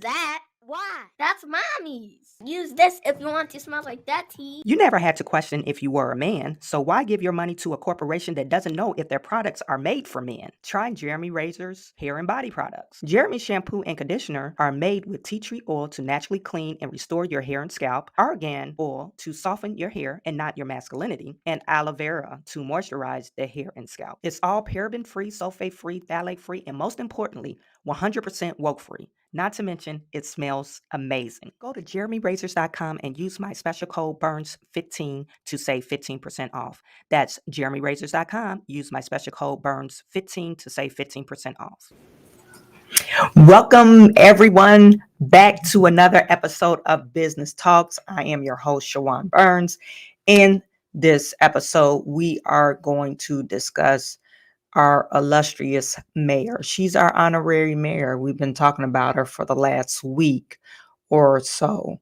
that. Why? That's mommy's. Use this if you want to smell like daddy. You never had to question if you were a man, so why give your money to a corporation that doesn't know if their products are made for men? Try Jeremy Razor's hair and body products. Jeremy shampoo and conditioner are made with tea tree oil to naturally clean and restore your hair and scalp, argan oil to soften your hair and not your masculinity, and aloe vera to moisturize the hair and scalp. It's all paraben-free, sulfate-free, phthalate-free, and most importantly, 100% woke-free. Not to mention, it smells amazing. Go to jeremyrazors.com and use my special code BURNS15 to save 15% off. That's jeremyrazors.com. Use my special code BURNS15 to save 15% off. Welcome, everyone, back to another episode of Business Talks. I am your host, Chawanne Burns. In this episode, we are going to discuss our illustrious mayor. She's our honorary mayor. We've been talking about her for the last week or so.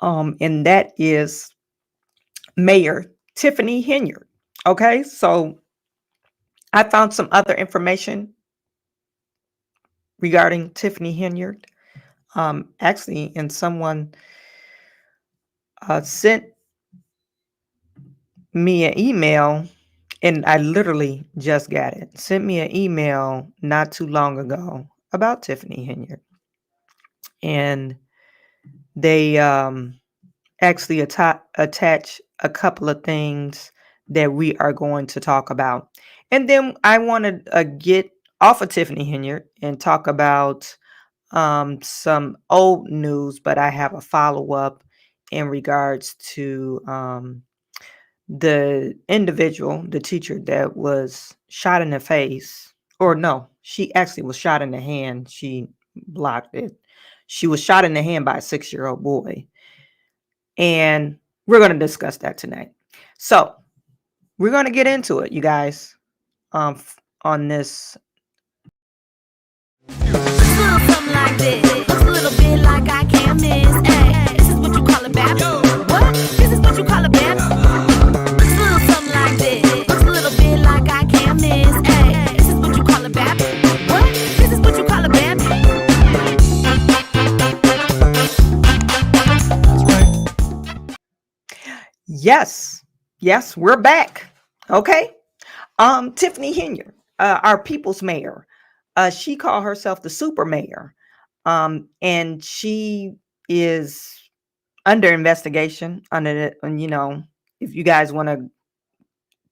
And that is Mayor Tiffany Henyard. Okay, so I found some other information regarding Tiffany Henyard. Actually, and someone sent me an email, and I literally just got it. Sent me an email not too long ago about Tiffany Henyard. And they actually attach a couple of things that we are going to talk about. And then I want to get off of Tiffany Henyard and talk about some old news, but I have a follow-up in regards to the individual, the teacher that was shot in the face, or no, she actually was shot in the hand. She blocked it. She was shot in the hand by a 6-year-old boy. And we're going to discuss that tonight. So we're going to get into it, you guys, on this. Something like this. Looks a little bit like I can't miss. Hey, this is what you call a bad. What? This is what you call a bad. Looks a little something like this. Looks a little bit like I can't miss. Hey, this is what you call a bad. What? This is what you call a bad. Yes, we're back. Okay. Tiffany Henyard, our people's mayor. She called herself the super mayor. And she is under investigation and if you guys want to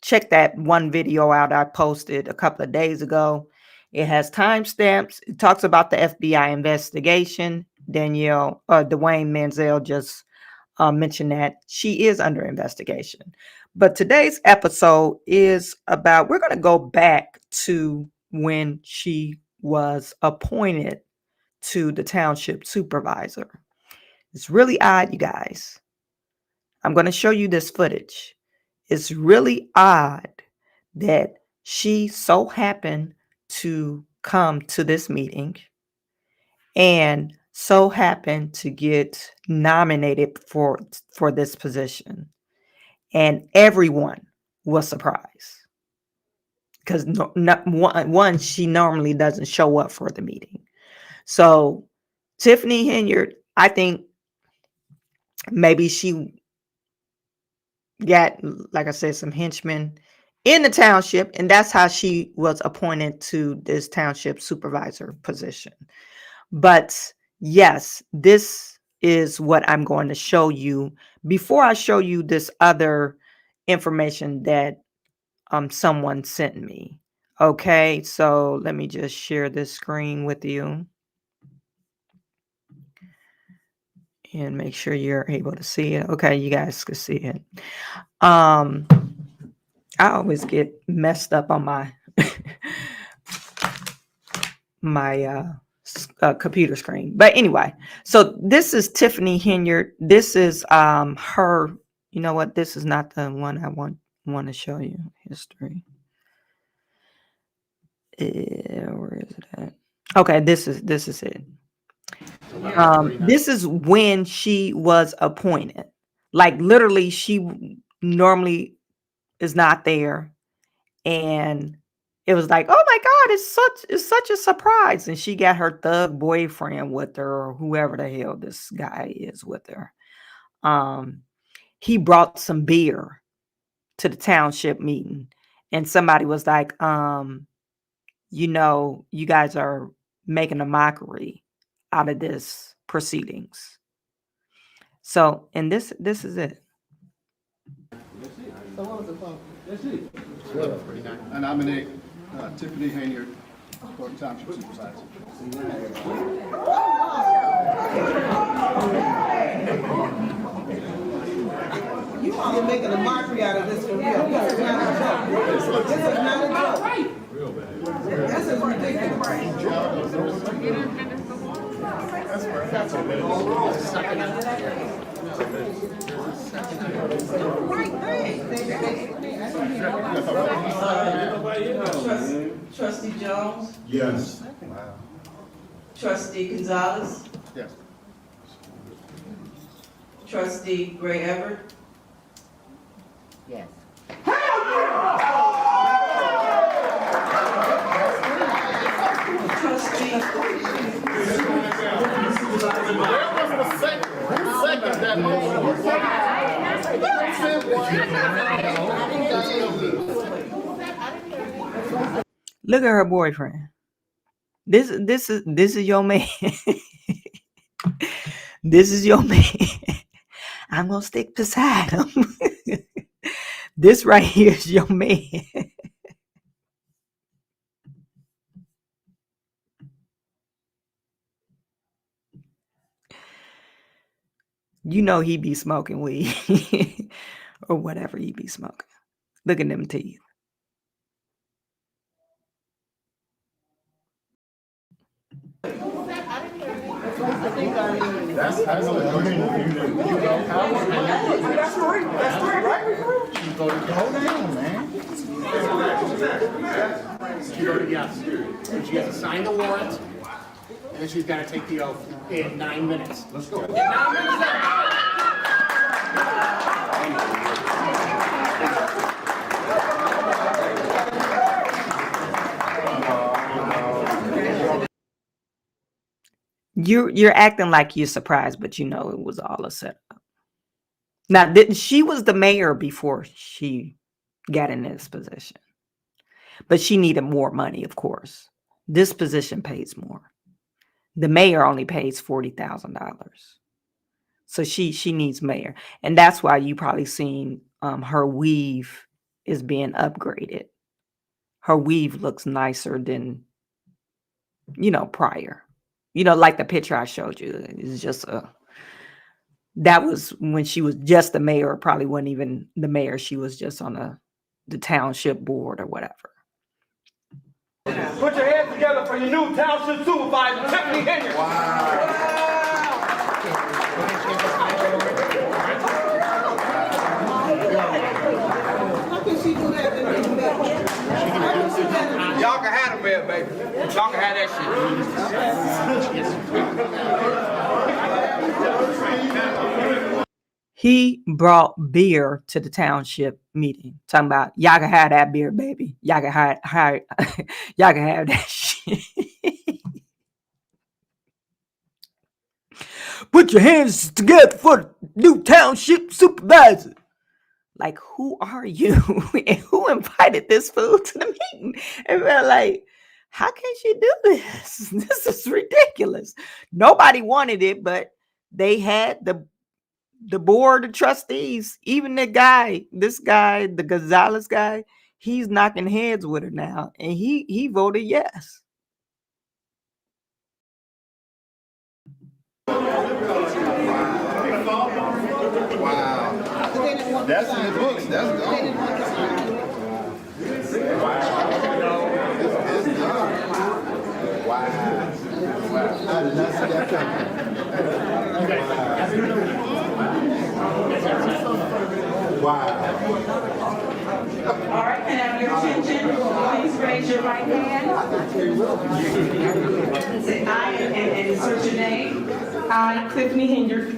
check that one video out I posted a couple of days ago, it has timestamps. It talks about the FBI investigation. Dwayne Manziel just mentioned that she is under investigation. But today's episode is about, we're going to go back to when she was appointed to the township supervisor. It's really odd, you guys. I'm going to show you this footage. It's really odd that she so happened to come to this meeting and so happened to get nominated for this position. And everyone was surprised. Because she normally doesn't show up for the meeting. So Tiffany Henyard, I think maybe she got, like I said, some henchmen in the township, and that's how she was appointed to this township supervisor position. But yes, this is what I'm going to show you before I show you this other information that someone sent me. Okay, so let me just share this screen with you and make sure you're able to see it. Okay, you guys can see it. I always get messed up on my computer screen. But anyway, so this is Tiffany Henyard. This is her. You know what? This is not the one I want to show you. History. Where is it at? Okay, this is it. This is when she was appointed. Like literally, she normally is not there, and it was like, oh my God, it's such a surprise. And she got her thug boyfriend with her, or whoever the hell this guy is with her. He brought some beer to the township meeting, and somebody was like, you guys are making a mockery out of this proceedings. So, and this is it. So what was the phone? That's it. I nominate Tiffany Henyard, Dolton Township Supervisor. You all are making a mockery out of this for real. This is not a joke. This is not a joke. This is ridiculous. Trustee Jones, Yes. Trustee Gonzalez, Yes. Trustee Gray Everett, Yes. Trustee Look at her boyfriend. This is your man. This is your man. I'm gonna stick beside him. This right here is your man. You know he be smoking weed or whatever he be smoking. Look at them teeth. Yes. And she has to sign the warrant, and then she's got to take the oath in 9 minutes. Let's go. 9 minutes. You're acting like you're surprised, but you know it was all a setup. Now, she was the mayor before she got in this position, but she needed more money, of course. This position pays more. The mayor only pays $40,000, so she needs mayor, and that's why you probably seen her weave is being upgraded. Her weave looks nicer than prior. Like the picture I showed you. It's just that was when she was just the mayor, or probably wasn't even the mayor. She was just on the township board or whatever. Put your hands together for your new township supervisor, Tiffany Henyard. How can she do that to me? Y'all can have the mayor, baby. Y'all can have that shit. He brought beer to the township meeting, talking about y'all can have that beer, baby. Y'all can have y'all can have that shit. Put your hands together for the new township supervisor. Like, who are you? And who invited this fool to the meeting? And we're like, how can she do this? This is ridiculous. Nobody wanted it, but they had the board of trustees, even this guy, the Gonzalez guy, he's knocking heads with her now. And he voted yes. Wow. That's in the books. That's gone. Wow. I did not see that coming. Wow. All right, can I have your attention? Please raise your right hand. Say I and insert your name. I, Tiffany Henyard,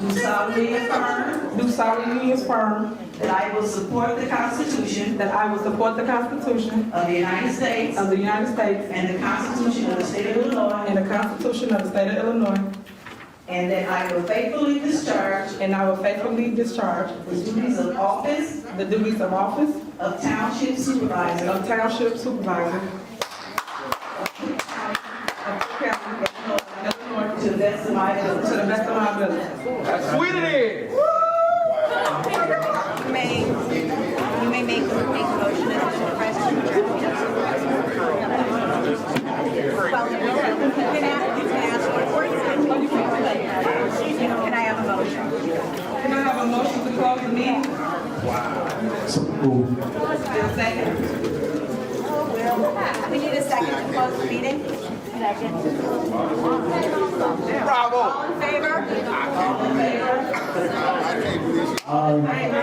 Do solemnly affirm do solemnly affirm that I will support the Constitution that I will support the Constitution of the United States of the United States and the Constitution of the State of Illinois, and the Constitution of the State of Illinois, and that I will faithfully discharge and I will faithfully discharge the duties of office the duties of office of Township Supervisor of Township Supervisor of County of Illinois to the best of my to ability. the best of my ability. That's sweet it is. You may make a motion as Mr. President. Can I have a motion? Can I have a motion to close the meeting? Second. We need a second to close the meeting. Bravo. All in favor?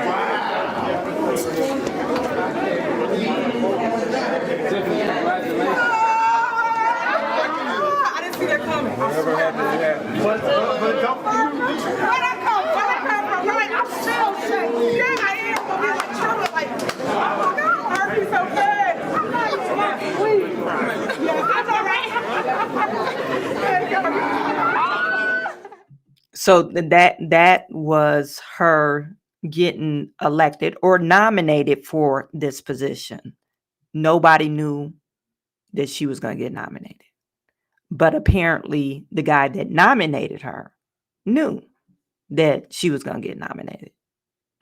I didn't see that coming. Whatever happened, happened. But don't Where'd I come from? Like, I'm still shaking. Yeah, I am. But we like chilling, like, oh my God, hurt me so bad. I'm not sweet. Yeah, I'm all right. So that was her getting elected or nominated for this position. Nobody knew that she was going to get nominated. But apparently the guy that nominated her knew that she was going to get nominated.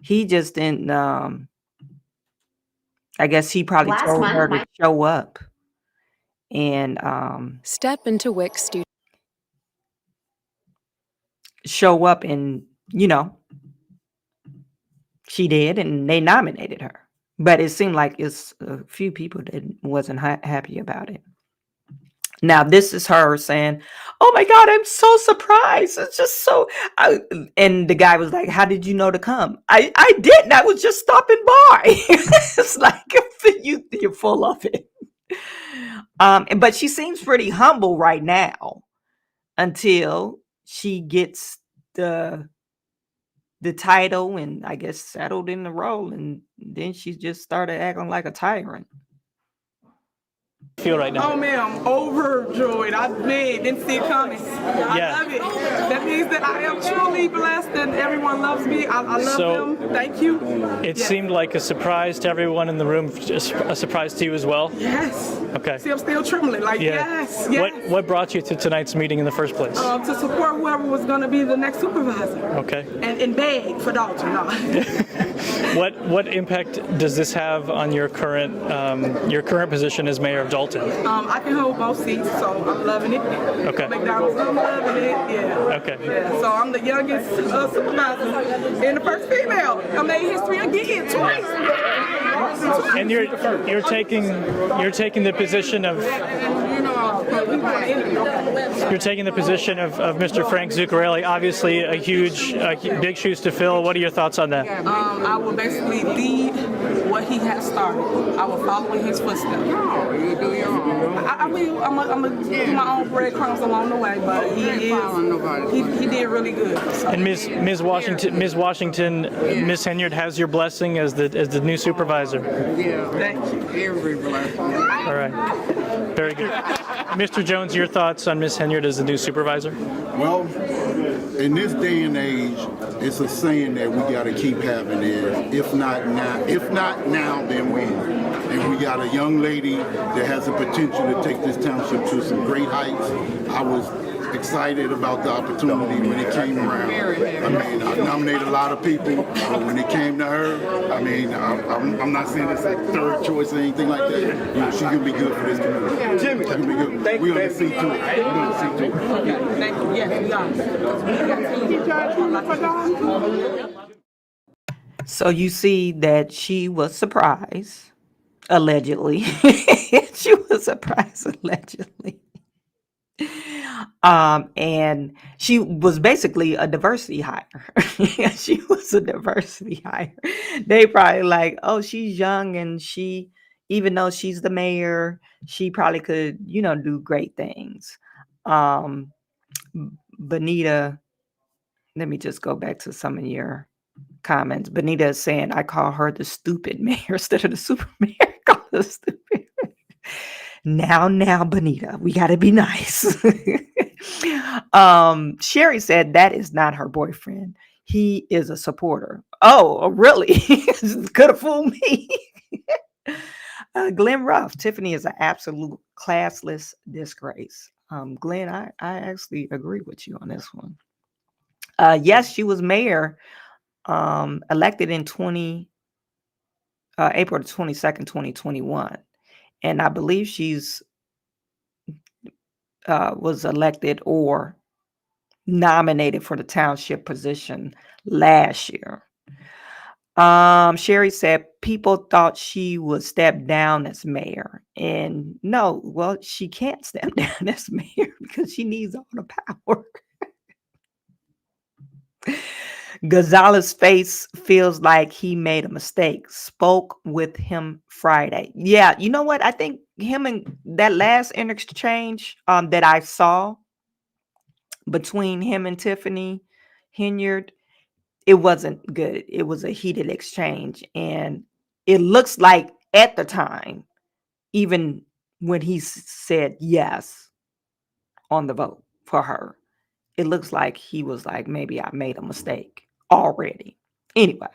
He just didn't, I guess he probably told her to show up and Step into Wix Studio. show up, and she did, and they nominated her. But it seemed like it's a few people that wasn't happy about it. Now, this is her saying, oh my God, I'm so surprised. It's just so, and the guy was like, how did you know to come? I didn't. I was just stopping by. It's like, you're full of it. But she seems pretty humble right now until she gets the title and I guess settled in the role, and then she just started acting like a tyrant. Feel right now? Oh man, I'm overjoyed. Didn't see it coming. I love it. That means that I am truly blessed and everyone loves me. I love them. Thank you. It seemed like a surprise to everyone in the room, just a surprise to you as well? Yes. Okay. See, I'm still trembling. Yes. What brought you to tonight's meeting in the first place? To support whoever was going to be the next supervisor. Okay. And beg for Dolton. No. What impact does this have on your current position as mayor of Dolton? I can hold both seats, so I'm loving it. Okay. McDonald's, I'm loving it. Yeah. Okay. Yeah. So I'm the youngest supervisor and the first female. I made history again twice. And you're taking the position of Mr. Frank Zuccarelli. Obviously, big shoes to fill. What are your thoughts on that? I will basically lead what he has started. I will follow in his footsteps. I will. I'm gonna do my own breadcrumbs along the way, but he did really good. So. And Ms. Washington, Ms. Henyard has your blessing as the new supervisor. Yeah, thank you. Every blessing. All right. Very good. Mr. Jones, your thoughts on Ms. Henyard as the new supervisor? Well, in this day and age, it's a saying that we got to keep having is, if not now, then when. And we got a young lady that has the potential to take this township to some great heights. I was excited about the opportunity when it came around. I mean, I nominated a lot of people, but when it came to her, I mean, I'm not saying it's a third choice or anything like that. She's gonna be good for this community. Jimmy, she's gonna be good. We're gonna see to it. We're gonna see to it. Thank you. Yes, we are. So you see that she was surprised, allegedly. She was surprised, allegedly. And she was basically a diversity hire. She was a diversity hire. They probably like, oh, she's young, and she, even though she's the mayor, she probably could, do great things. Benita, let me just go back to some of your comments. Benita is saying, I call her the stupid mayor instead of the super mayor. Call her stupid. Now, Benita, we got to be nice. Sherry said that is not her boyfriend. He is a supporter. Oh, really? Could have fooled me. Glenn Ruff, Tiffany is an absolute classless disgrace. Glenn, I actually agree with you on this one. Yes, she was mayor, elected in April 22nd, 2021. And I believe she's was elected or nominated for the township position last year. Sherry said people thought she would step down as mayor. And no, well, she can't step down as mayor because she needs all the power. Gonzalez's face feels like he made a mistake. Spoke with him Friday. Yeah, you know what? I think him and that last exchange that I saw between him and Tiffany Henyard, it wasn't good. It was a heated exchange. And it looks like at the time, even when he said yes on the vote for her, it looks like he was like, maybe I made a mistake already. Anyway.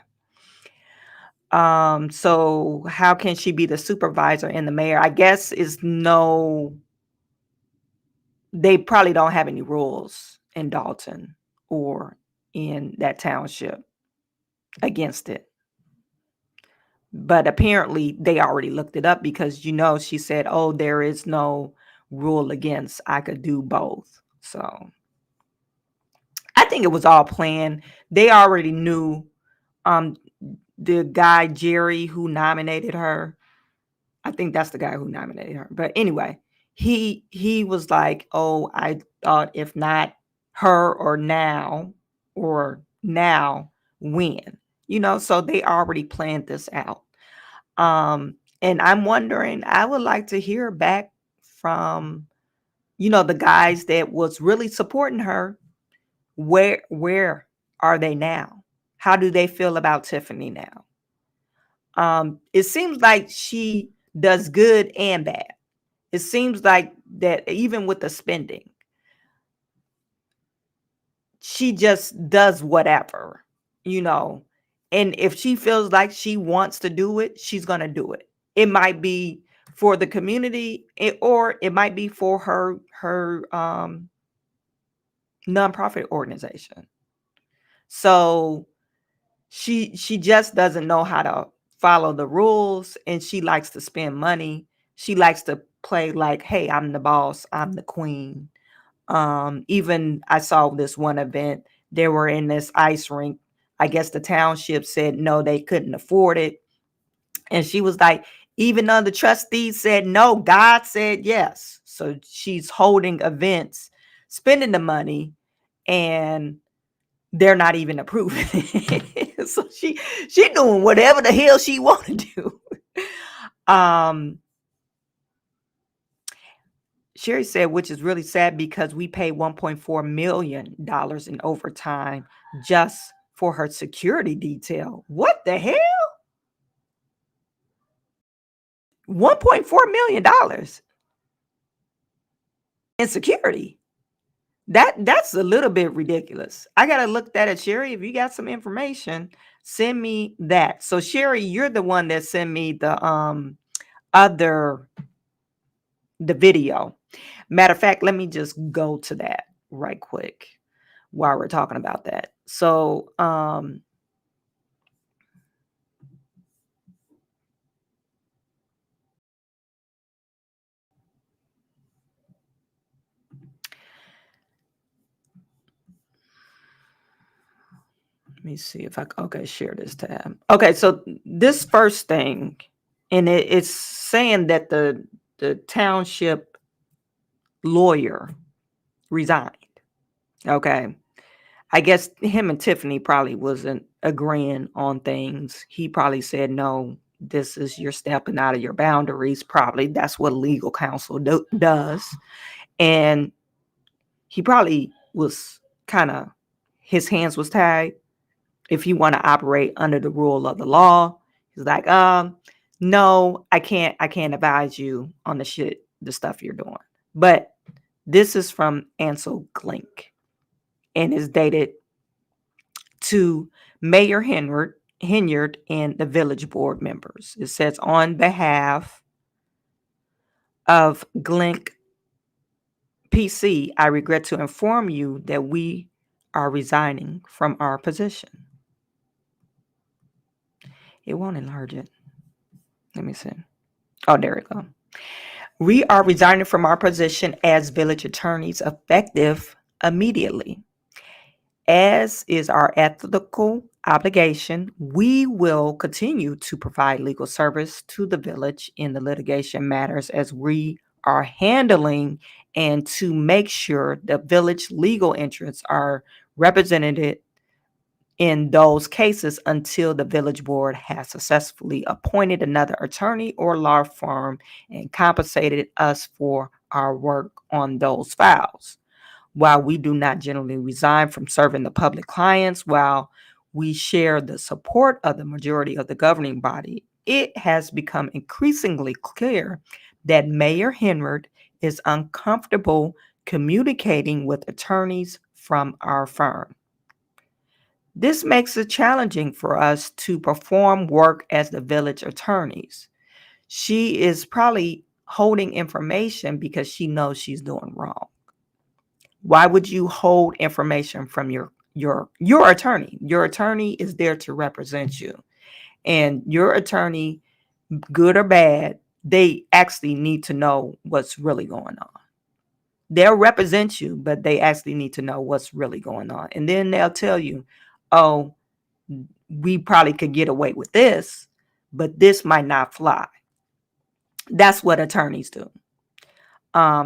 So how can she be the supervisor and the mayor? I guess they probably don't have any rules in Dolton or in that township against it. But apparently they already looked it up because, she said, oh, there is no rule against, I could do both. So I think it was all planned. They already knew the guy, Jerry, who nominated her. I think that's the guy who nominated her. But anyway, he was like, oh, I thought if not her or now, when, so they already planned this out. And I'm wondering, I would like to hear back from, the guys that was really supporting her. Where are they now? How do they feel about Tiffany now? It seems like she does good and bad. It seems like that even with the spending, she just does whatever, and if she feels like she wants to do it, she's going to do it. It might be for the community or it might be for her nonprofit organization. So she just doesn't know how to follow the rules, and she likes to spend money. She likes to play like, hey, I'm the boss, I'm the queen. Even I saw this one event, they were in this ice rink. I guess the township said no, they couldn't afford it. And she was like, even though the trustees said no, God said yes. So she's holding events, spending the money, and they're not even approving it. So she doing whatever the hell she want to do. Sherry said, which is really sad because we pay $1.4 million in overtime just for her security detail. What the hell? $1.4 million in security. That's a little bit ridiculous. I got to look that at Sherry. If you got some information, send me that. So Sherry, you're the one that sent me the video. Matter of fact, let me just go to that right quick while we're talking about that. So let me see if share this tab. Okay, so this first thing, and it's saying that the township lawyer resigned. Okay. I guess him and Tiffany probably wasn't agreeing on things. He probably said, no, this is you're stepping out of your boundaries. Probably that's what legal counsel does. And he probably was his hands was tied. if you want to operate under the rule of the law. He's like, no, I can't advise you on the stuff you're doing. But this is from Ansel Glink and is dated to Mayor Henyard and the village board members. It says, on behalf of Glink PC, I regret to inform you that we are resigning from our position. It won't enlarge it. Let me see. Oh, there we go. We are resigning from our position as village attorneys effective immediately. As is our ethical obligation, we will continue to provide legal service to the village in the litigation matters as we are handling, and to make sure the village legal interests are represented in those cases until the village board has successfully appointed another attorney or law firm and compensated us for our work on those files. While we do not generally resign from serving the public clients, while we share the support of the majority of the governing body, it has become increasingly clear that Mayor Henyard is uncomfortable communicating with attorneys from our firm. This makes it challenging for us to perform work as the village attorneys. She is probably holding information because she knows she's doing wrong. Why would you hold information from your attorney? Your attorney is there to represent you. And your attorney, good or bad, they actually need to know what's really going on. They'll represent you, but they actually need to know what's really going on. And then they'll tell you, oh, we probably could get away with this, but this might not fly. That's what attorneys do.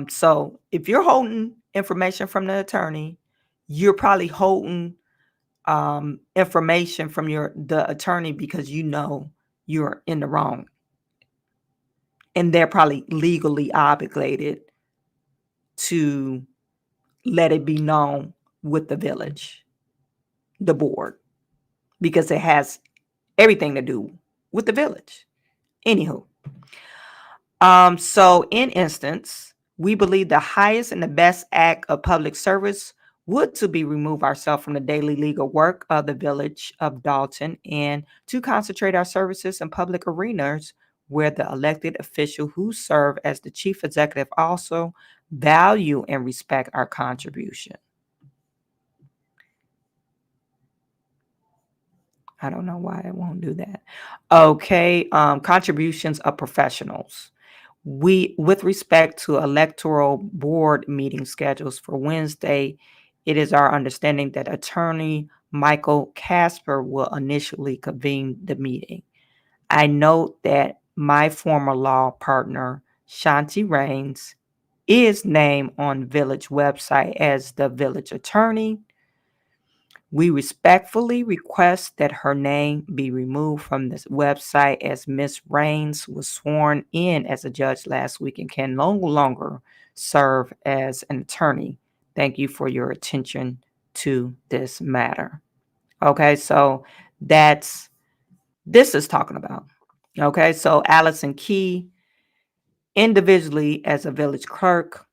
So if you're holding information from the attorney, you're probably holding information from the attorney because you know you're in the wrong. And they're probably legally obligated to let it be known with the village, the board, because it has everything to do with the village. Anywho, so in instance, we believe the highest and the best act of public service would to be remove ourselves from the daily legal work of the village of Dolton and to concentrate our services in public arenas where the elected official who serve as the chief executive also value and respect our contribution. I don't know why it won't do that. Okay, contributions of professionals. With respect to electoral board meeting schedules for Wednesday, it is our understanding that attorney Michael Casper will initially convene the meeting. I note that my former law partner, Shanti Rains, is named on village website as the village attorney. We respectfully request that her name be removed from this website as Ms. Rains was sworn in as a judge last week and can no longer serve as an attorney. Thank you for your attention to this matter. Okay, so this is talking about. Okay, so Allison Key, individually as a village clerk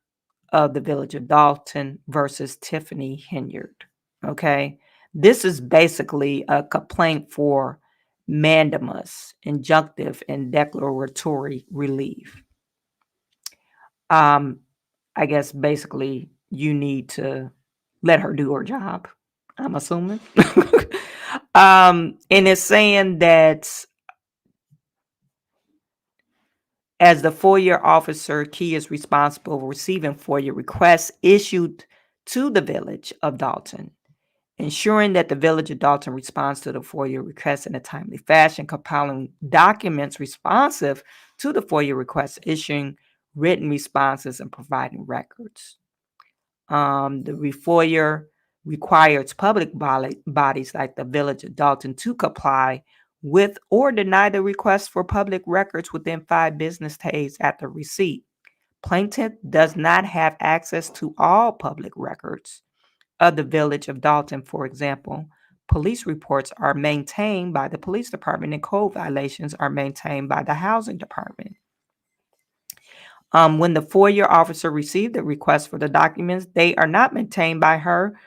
of the village of Dolton versus Tiffany Henyard. Okay, this is basically a complaint for mandamus, injunctive, and declaratory relief. I guess basically you need to let her do her job, I'm assuming. And it's saying that as the FOIA officer, Key is responsible for receiving FOIA requests issued to the village of Dolton, ensuring that the village of Dolton responds to the FOIA requests in a timely fashion, compiling documents responsive to the FOIA requests, issuing written responses, and providing records. The FOIA requires public bodies like the village of Dolton to comply with or deny the request for public records within 5 business days after receipt. Plaintiff does not have access to all public records of the village of Dolton. For example, police reports are maintained by the police department and code violations are maintained by the housing department. When the FOIA officer received the request for the documents, they are not maintained by her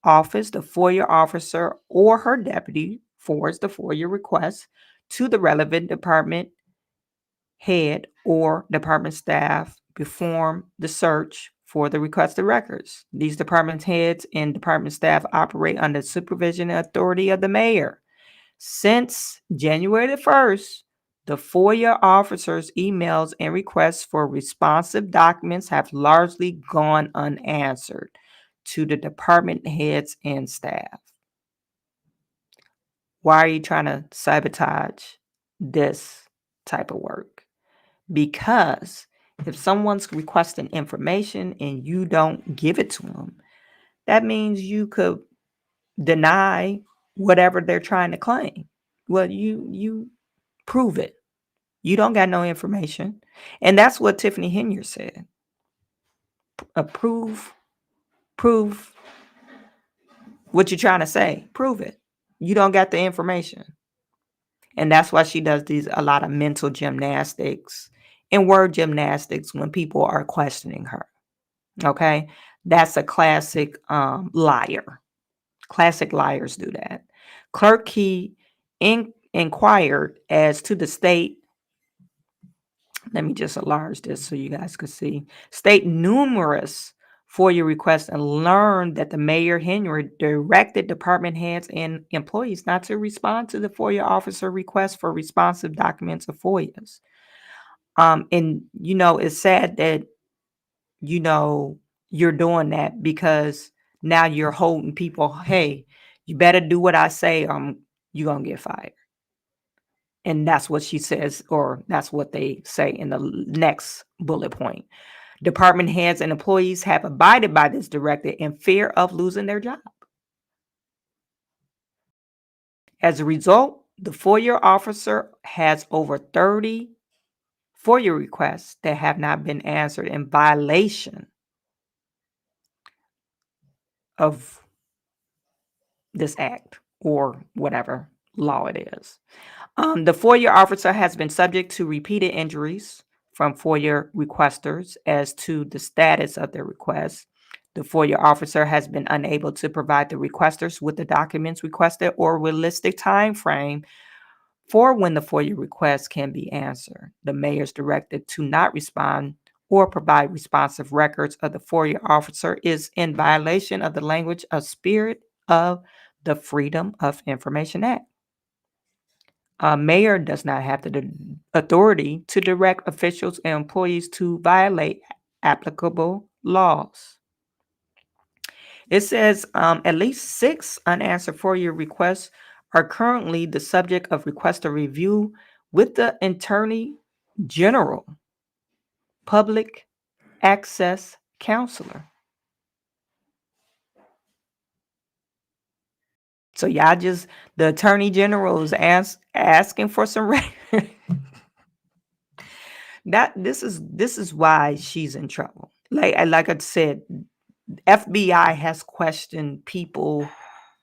office. The FOIA officer or her deputy forwards the FOIA request to the relevant department head or department staff perform the search for the requested records. These department heads and department staff operate under supervision and authority of the mayor. Since January the 1st, the FOIA officers' emails and requests for responsive documents have largely gone unanswered to the department heads and staff. Why are you trying to sabotage this type of work? Because if someone's requesting information and you don't give it to them, that means you could deny whatever they're trying to claim. Well, you prove it. You don't got no information. And that's what Tiffany Henyard said. Prove what you're trying to say. Prove it. You don't got the information. And that's why she does a lot of mental gymnastics and word gymnastics when people are questioning her. Okay? That's a classic liar. Classic liars do that. Clerk Key inquired as to the state. Let me just enlarge this so you guys could see. State numerous FOIA requests and learned that the mayor Henyard directed department heads and employees not to respond to the FOIA officer request for responsive documents of FOIAs. And it's sad that you're doing that because now you're holding people. Hey, you better do what I say. You're gonna get fired. And that's what she says, or that's what they say in the next bullet point. Department heads and employees have abided by this directive in fear of losing their job. As a result, the FOIA officer has over 30 FOIA requests that have not been answered in violation of this act or whatever law it is. The FOIA officer has been subject to repeated injuries from FOIA requesters as to the status of their requests. The FOIA officer has been unable to provide the requesters with the documents requested or realistic time frame for when the FOIA request can be answered. The mayor's directive to not respond or provide responsive records of the FOIA officer is in violation of the language of spirit of the Freedom of Information Act. A mayor does not have the authority to direct officials and employees to violate applicable laws. It says at least 6 unanswered FOIA requests are currently the subject of requester review with the Attorney General Public Access Counselor. So the Attorney General is asking for some records. This is why she's in trouble. Like I said, FBI has questioned people,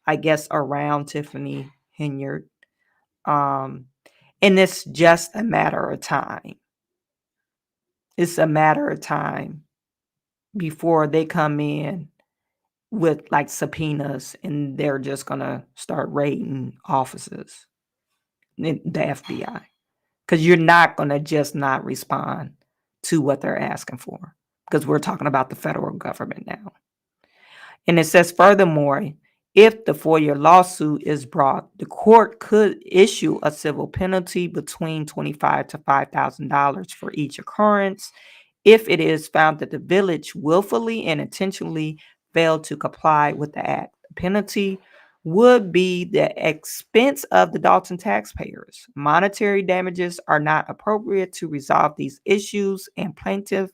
I guess, around Tiffany Henyard. And it's just a matter of time. It's a matter of time before they come in with like subpoenas and they're just gonna start raiding offices, the FBI, because you're not gonna just not respond to what they're asking for, because we're talking about the federal government now. And it says, furthermore, if the FOIA lawsuit is brought, the court could issue a civil penalty between $25,000 to $5,000 for each occurrence if it is found that the village willfully and intentionally failed to comply with the act. The penalty would be the expense of the Dolton taxpayers. Monetary damages are not appropriate to resolve these issues, and plaintiff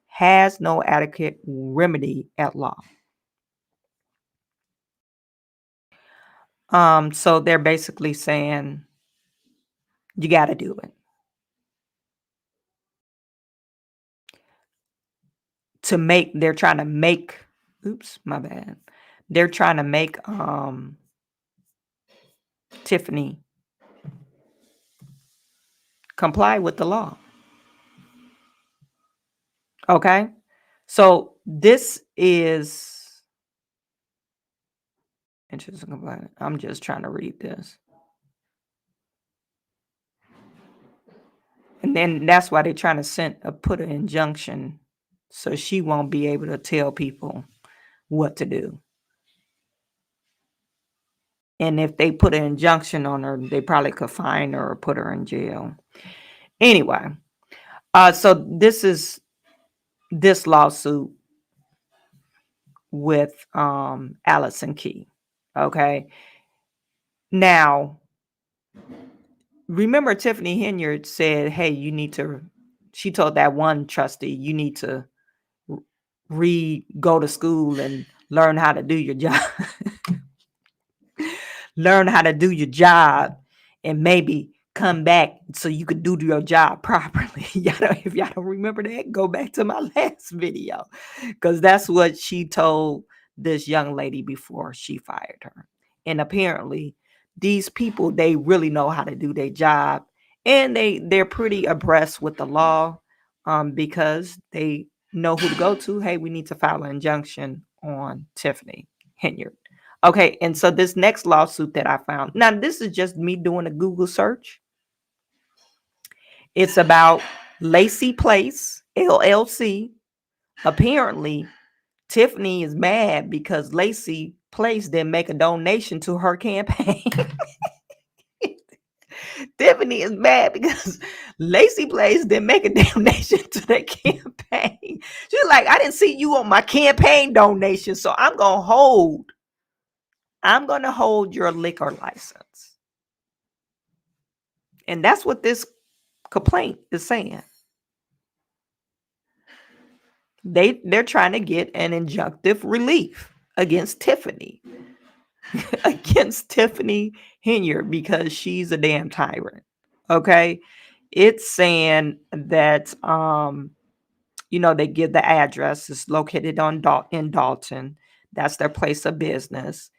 has no adequate remedy at law. So they're basically saying you got to do it. They're trying to make Tiffany comply with the law. Okay? So this is interesting complaint. I'm just trying to read this. And then that's why they're trying to put an injunction so she won't be able to tell people what to do. And if they put an injunction on her, they probably could fine her or put her in jail. Anyway, so this is this lawsuit with Allison Key. Okay. Now, remember Tiffany Henyard said, hey, she told that one trustee, you need to go to school and learn how to do your job. Learn how to do your job and maybe come back so you could do your job properly. If y'all don't remember that, go back to my last video, because that's what she told this young lady before she fired her. And apparently these people, they really know how to do their job, and they're pretty abreast with the law, because they know who to go to. Hey, we need to file an injunction on Tiffany Henyard. Okay, and so this next lawsuit that I found, now this is just me doing a Google search. It's about Lacey Place, LLC. Apparently, Tiffany is mad because Lacey Place didn't make a donation to her campaign. Tiffany is mad because Lacey Place didn't make a donation to their campaign. She's like, I didn't see you on my campaign donation, so I'm going to hold your liquor license. And that's what this complaint is saying. They're trying to get an injunctive relief against Tiffany. Against Tiffany Henyard, because she's a damn tyrant. Okay. It's saying that they give the address. It's located in Dolton. That's their place of business.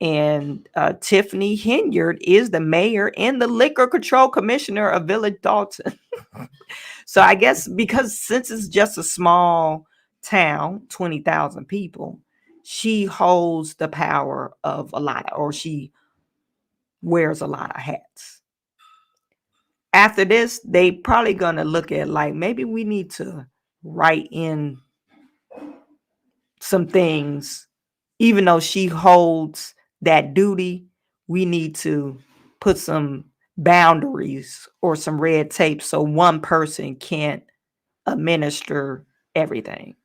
And Tiffany Henyard is the mayor and the liquor control commissioner of Village Dolton. So I guess since it's just a small town, 20,000 people, she holds the power of she wears a lot of hats. After this, they probably going to look at maybe we need to write in some things. Even though she holds that duty, we need to put some boundaries or some red tape so one person can't administer everything.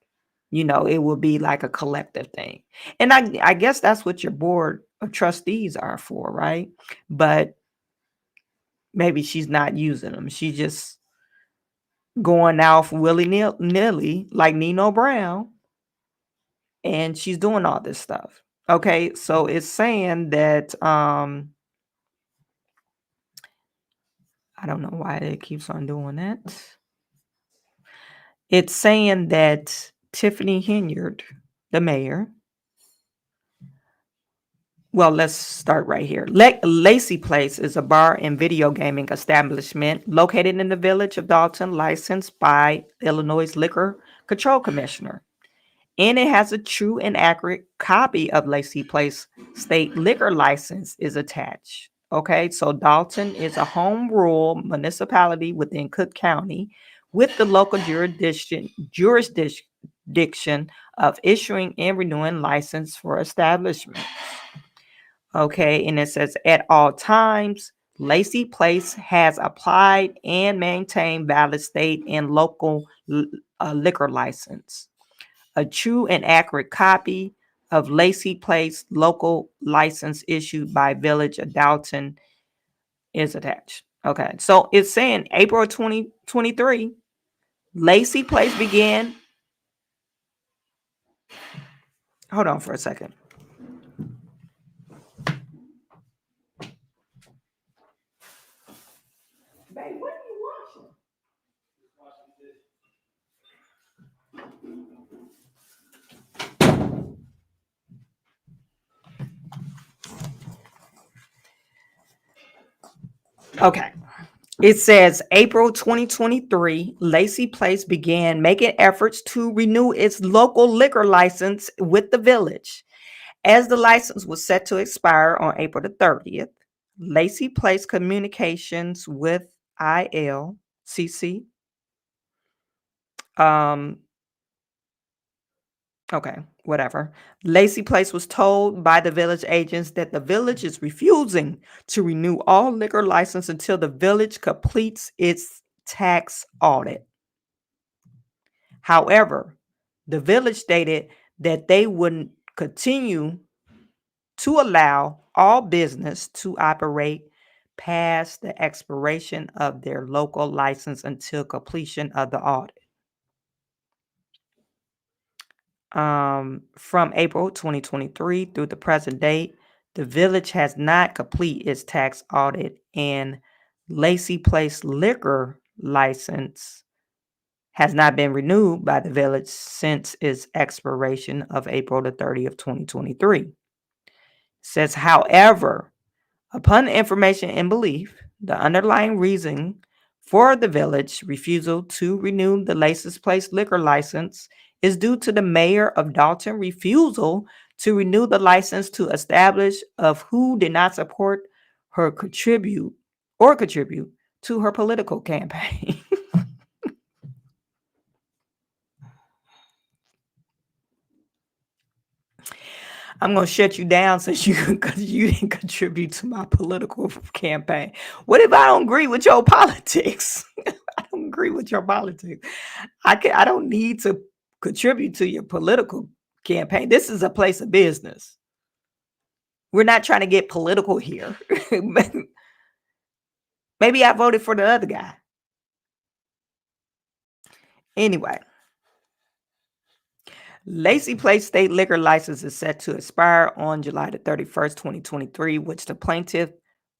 It will be like a collective thing. And I guess that's what your board of trustees are for, right? But maybe she's not using them. She's just going off willy-nilly like Nino Brown. And she's doing all this stuff. Okay, so it's saying that I don't know why it keeps on doing that. It's saying that Tiffany Henyard, the mayor. Well, let's start right here. Lacey Place is a bar and video gaming establishment located in the village of Dolton, licensed by Illinois Liquor Control Commissioner. And it has a true and accurate copy of Lacey Place state liquor license is attached. Okay, so Dolton is a home rule municipality within Cook County with the local jurisdiction of issuing and renewing license for establishments. Okay, and it says at all times, Lacey Place has applied and maintained valid state and local liquor license. A true and accurate copy of Lacey Place local license issued by Village of Dolton is attached. Okay, so it's saying April 2023, Lacey Place began. Hold on for a second. Babe, what are you watching? Okay. It says April 2023, Lacey Place began making efforts to renew its local liquor license with the village. As the license was set to expire on April the 30th, Lacey Place communications with ILCC. Okay, whatever. Lacey Place was told by the village agents that the village is refusing to renew all liquor license until the village completes its tax audit. However, the village stated that they wouldn't continue to allow all business to operate past the expiration of their local license until completion of the audit. From April 2023 through the present date, the village has not completed its tax audit, and Lacey Place liquor license has not been renewed by the village since its expiration of April the 30th, 2023. It says, however, upon information and belief, the underlying reason for the village refusal to renew the Lacey Place liquor license is due to the mayor of Dolton refusal to renew the license to establish of who did not support her contribute to her political campaign. I'm gonna shut you down since you didn't contribute to my political campaign. What if I don't agree with your politics? I don't agree with your politics. I don't need to contribute to your political campaign. This is a place of business. We're not trying to get political here. Maybe I voted for the other guy. Anyway. Lacey Place state liquor license is set to expire on July the 31st, 2023, which the plaintiff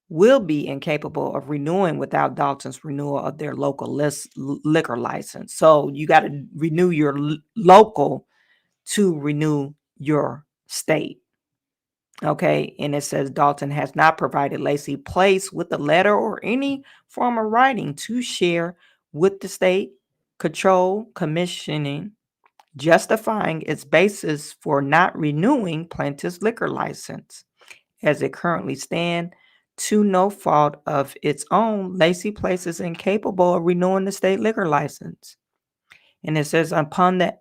will be incapable of renewing without Dolton's renewal of their local liquor license. So you got to renew your local to renew your state. Okay, and it says Dolton has not provided Lacey Place with a letter or any form of writing to share with the state control commissioning, justifying its basis for not renewing plaintiff's liquor license. As it currently stands, to no fault of its own, Lacey Place is incapable of renewing the state liquor license. And it says upon the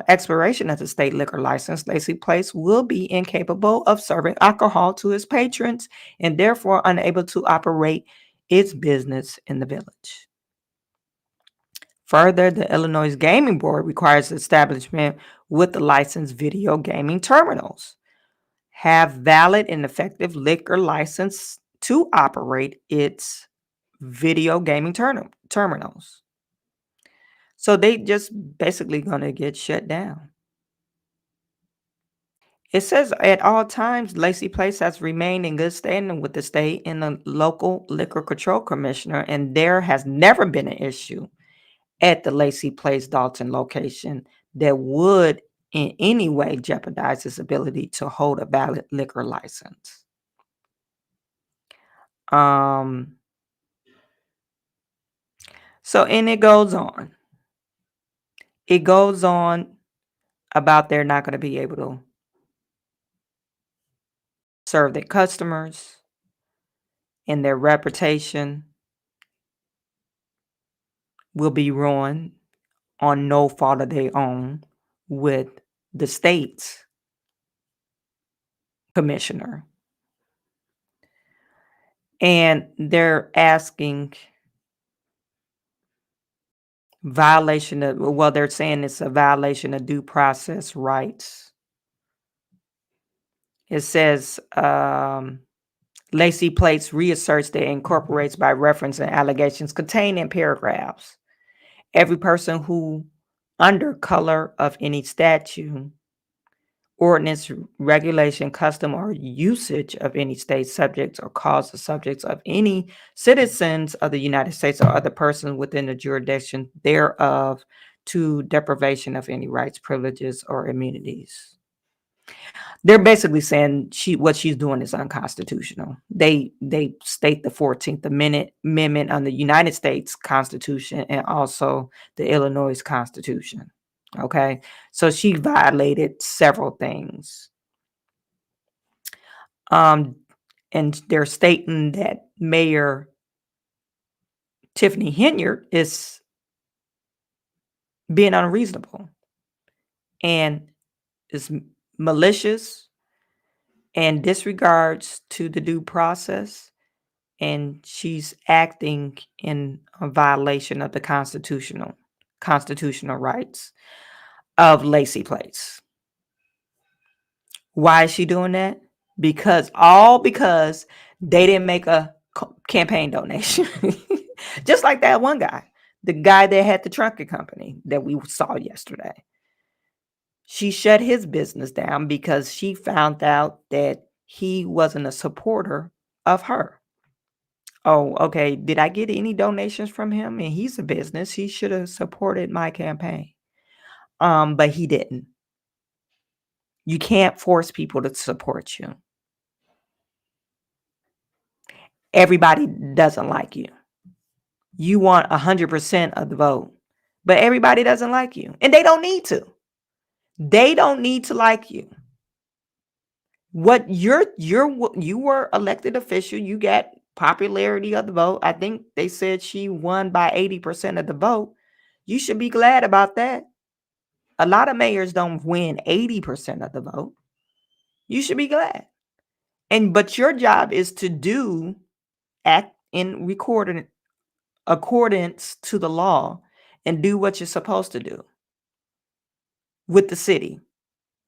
expiration of the state liquor license, Lacey Place will be incapable of serving alcohol to its patrons and therefore unable to operate its business in the village. Further, the Illinois Gaming Board requires the establishment with the licensed video gaming terminals have valid and effective liquor license to operate its video gaming terminals. So they just basically going to get shut down. It says at all times, Lacey Place has remained in good standing with the state and the local liquor control commissioner, and there has never been an issue at the Lacey Place Dolton location that would in any way jeopardize its ability to hold a valid liquor license. So, and it goes on. It goes on about they're not going to be able to serve their customers and their reputation will be ruined on no fault of their own with the state's commissioner. And they're asking violation of, well, they're saying it's a violation of due process rights. It says Lacey Place reasserts that it incorporates by reference and allegations contained in paragraphs. Every person who, under color of any statute, ordinance, regulation, custom, or usage of any state subjects or cause the subjects of any citizens of the United States or other persons within the jurisdiction thereof to deprivation of any rights, privileges, or immunities. They're basically saying what she's doing is unconstitutional. They state the 14th Amendment on the United States Constitution and also the Illinois Constitution. Okay, so she violated several things. And they're stating that Mayor Tiffany Henyard is being unreasonable and is malicious and disregards to the due process, and she's acting in a violation of the constitutional rights of Lacey Place. Why is she doing that? Because they didn't make a campaign donation. Just like that one guy, the guy that had the trucking company that we saw yesterday. She shut his business down because she found out that he wasn't a supporter of her. Oh, okay. Did I get any donations from him? And he's a business. He should have supported my campaign. But he didn't. You can't force people to support you. Everybody doesn't like you. You want 100% of the vote, but everybody doesn't like you, and they don't need to. They don't need to like you. What you were elected official, you got popularity of the vote. I think they said she won by 80% of the vote. You should be glad about that. A lot of mayors don't win 80% of the vote. You should be glad. But your job is to act in accordance to the law and do what you're supposed to do with the city.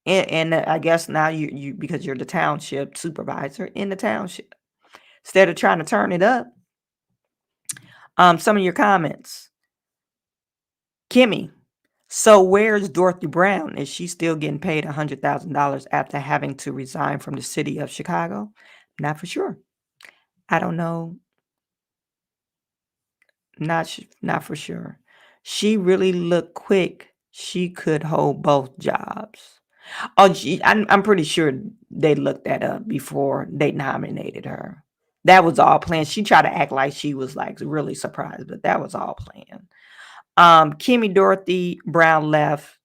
And I guess now you because you're the township supervisor in the township, instead of trying to turn it up. Some of your comments. Kimmy, so where's Dorothy Brown? Is she still getting paid $100,000 after having to resign from the city of Chicago? Not for sure. I don't know. Not for sure. She really looked quick. She could hold both jobs. Oh, I'm pretty sure they looked that up before they nominated her. That was all planned. She tried to act like she was like really surprised, but that was all planned. Kimmy Dorothy Brown left.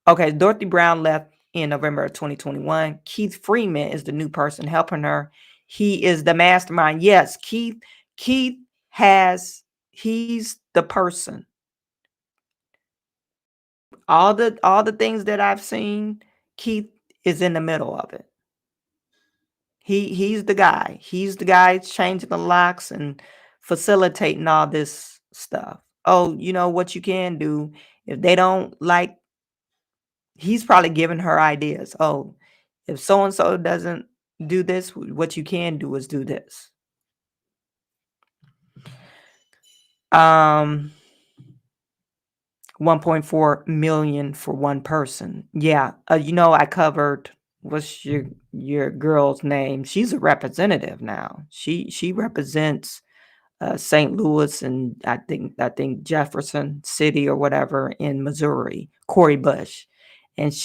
Okay, Dorothy Brown left in November of 2021. Keith Freeman is the new person helping her. He is the mastermind. Yes, Keith he's the person. All the things that I've seen, Keith is in the middle of it. He's the guy. He's the guy changing the locks and facilitating all this stuff. Oh, you know what you can do if they don't like, he's probably giving her ideas. Oh, if so and so doesn't do this, what you can do is do this. 1.4 million for one person. Yeah. I covered, what's your girl's name? She's a representative now. She represents St. Louis and I think Jefferson City or whatever in Missouri, Corey Bush. And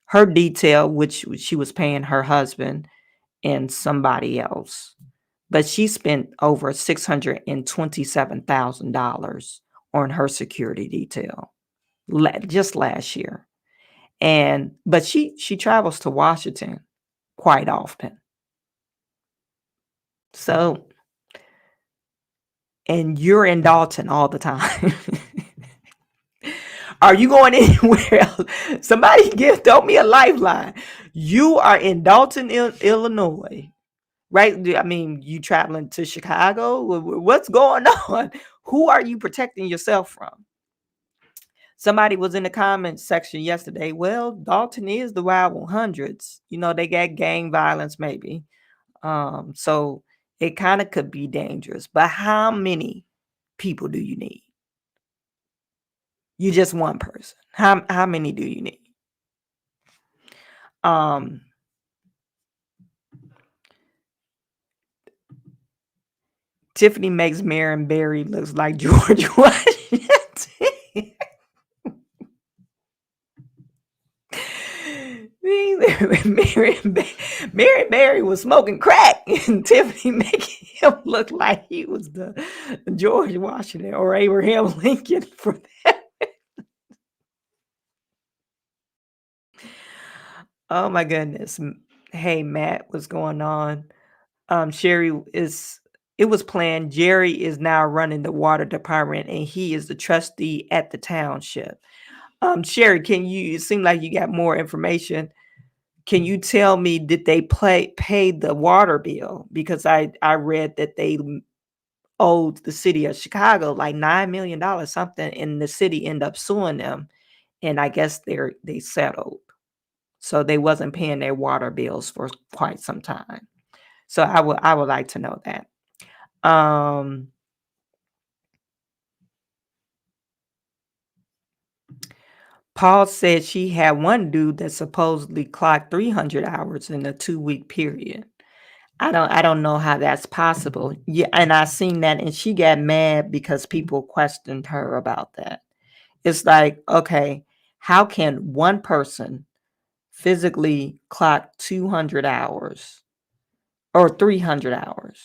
her detail, which she was paying her husband and somebody else, but she spent over $627,000 on her security detail just last year. But she travels to Washington quite often. So, and you're in Dolton all the time. Are you going anywhere else? Somebody throw me a lifeline. You are in Dolton, Illinois, right? I mean, you traveling to Chicago? What's going on? Who are you protecting yourself from? Somebody was in the comments section yesterday. Well, Dolton is the Wild 100s. They got gang violence maybe. So it kind of could be dangerous. But how many people do you need? You just one person. How many do you need? Tiffany makes Marion Barry looks like George Washington. Mary was smoking crack, and Tiffany making him look like he was the George Washington or Abraham Lincoln for that. Oh my goodness. Hey Matt, what's going on? It was planned. Jerry is now running the water department and he is the trustee at the township. Sherry, it seemed like you got more information. Can you tell me, did they pay the water bill? Because I read that they owed the city of Chicago like $9 million something, and the city ended up suing them. And I guess they settled. So they wasn't paying their water bills for quite some time. So I would like to know that. Paul said she had one dude that supposedly clocked 300 hours in a 2-week period. I don't know how that's possible. Yeah, and I seen that, and she got mad because people questioned her about that. It's like, okay, how can one person physically clock 200 hours or 300 hours?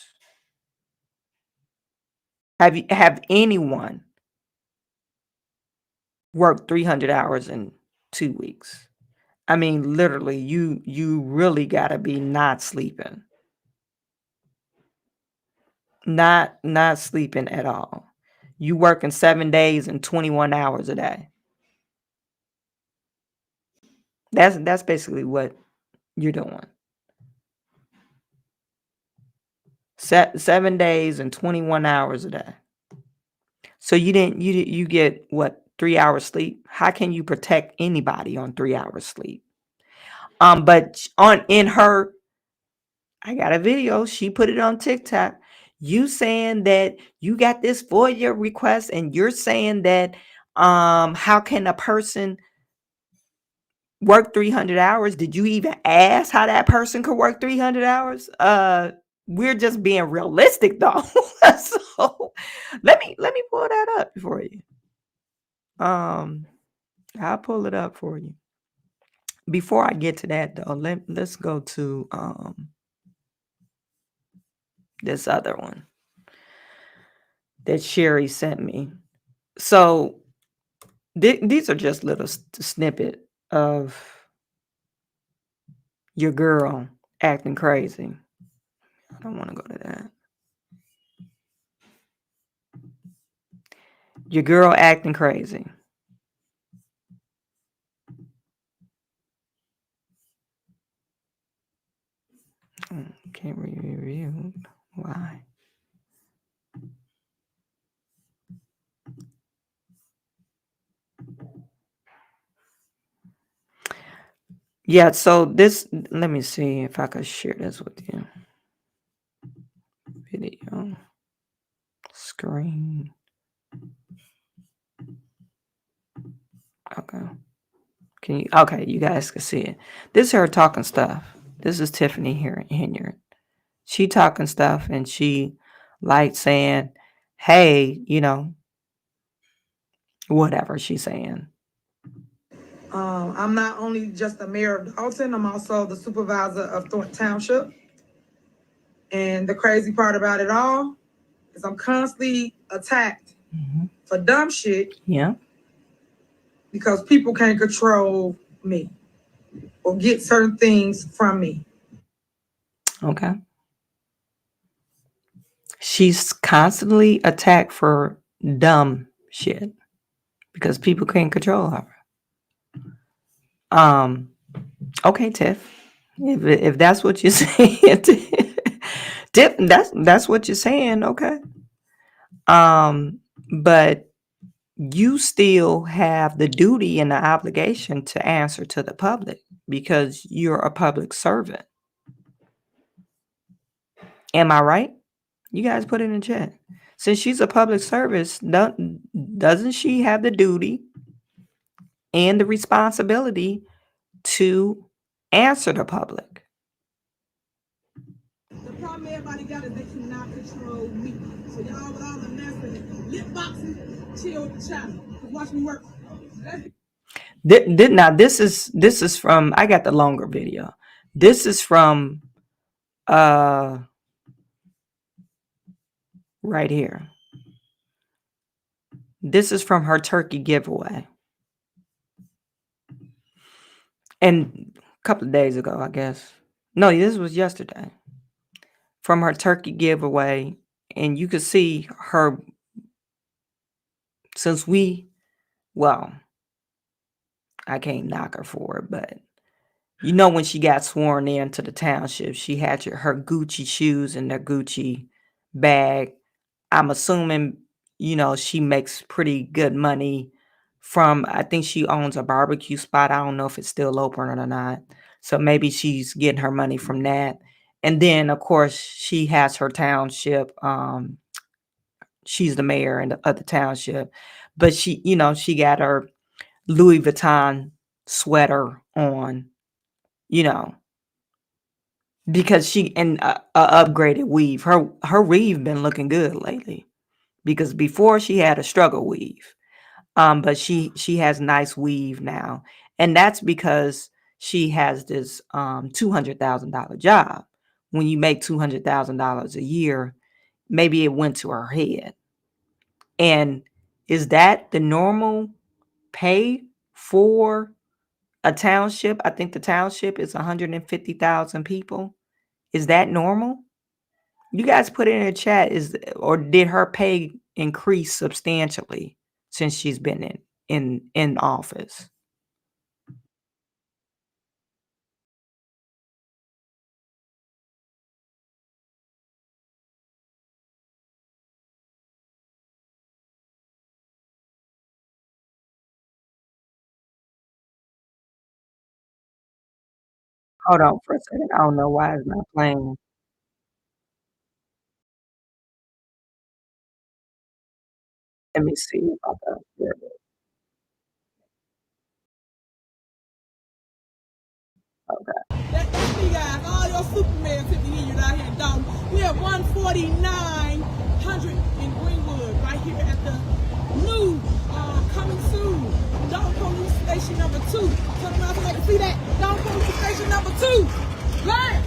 Have anyone worked 300 hours in 2 weeks? I mean, literally, you really gotta be not sleeping. Not sleeping at all. You working 7 days and 21 hours a day. That's basically what you're doing. 7 days and 21 hours a day. So you get what, 3 hours sleep? How can you protect anybody on 3 hours sleep? But I got a video. She put it on TikTok. You saying that you got this FOIA request, and you're saying that how can a person work 300 hours? Did you even ask how that person could work 300 hours? We're just being realistic though. So let me pull that up for you. I'll pull it up for you. Before I get to that though, let's go to this other one that Sherry sent me. So these are just little snippet of your girl acting crazy. I don't want to go to that. Your girl acting crazy. Can't review. Why? Yeah, so this, let me see if I could share this with you. Video. Screen. Okay. Okay, you guys can see it. This is her talking stuff. This is Tiffany Henyard. She talking stuff, and she like saying, hey, whatever she's saying. I'm not only just the mayor of Dolton, I'm also the supervisor of Thornton Township. And the crazy part about it all is I'm constantly attacked for dumb shit. Yeah. Because people can't control me or get certain things from me. Okay. She's constantly attacked for dumb shit because people can't control her. Okay, Tiff. If that's what you're saying, Tiff, that's what you're saying, okay. But you still have the duty and the obligation to answer to the public because you're a public servant. Am I right? You guys put it in the chat. Since she's a public service, doesn't she have the duty and the responsibility to answer the public? The problem everybody got is they cannot control me. So y'all with all the mess and lip boxing, chill with the channel. Watch me work. Now this is from, I got the longer video. This is from right here. This is from her turkey giveaway. And a couple of days ago, I guess. No, this was yesterday. From her turkey giveaway. And you could see her, since well, I can't knock her for it, but you know, when she got sworn into the township, she had her Gucci shoes and their Gucci bag. I'm assuming, you know, she makes pretty good money from, I think she owns a barbecue spot. I don't know if it's still open or not. So maybe she's getting her money from that. And then, of course, she has her township. She's the mayor of the township. But she, you know, she got her Louis Vuitton sweater on, you know, because she, and upgraded weave. Her weave been looking good lately, because before she had a struggle weave. But she has nice weave now. And that's because she has this $200,000 job. When you make $200,000 a year, maybe it went to her head. And is that the normal pay for a township? I think the township is 150,000 people. Is that normal? You guys put it in the chat. Or did her pay increase substantially since she's been in office? Hold on for a second. I don't know why it's not playing. Let me see about that. There it is. Okay. That's me, guys. All your Superman Tiffany Henyard out here in Dolton. We have 14900 in Greenwood, right here at the new, coming soon, Dolton Police Station number 2. Turn around so they can see that. Dolton Police Station number 2. Right?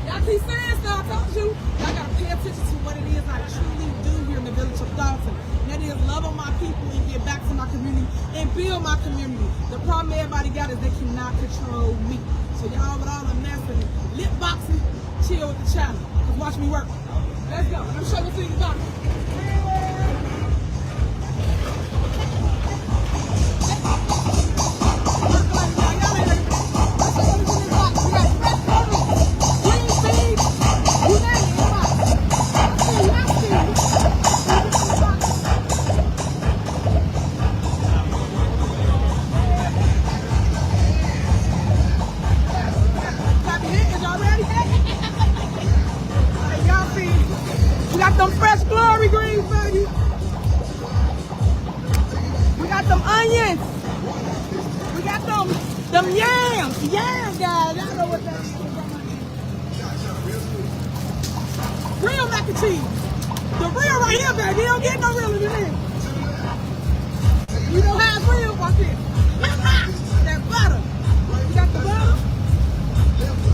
Y'all keep saying so. I told you. Y'all got to pay attention to what it is I truly do here in the village of Dolton. And that is love on my people and give back to my community and build my community. The problem everybody got is they cannot control me. So y'all with all the mess and lip boxing, chill with the channel. Cause watch me work. Let's go. Let me show you what things about. Them fresh glory greens, baby. We got them onions. We got them yams. Yams, guys. Y'all know what that is. Real mac and cheese. The real right here, baby. You don't get no real in here. You know how it's real, watch this. That butter. You got the butter.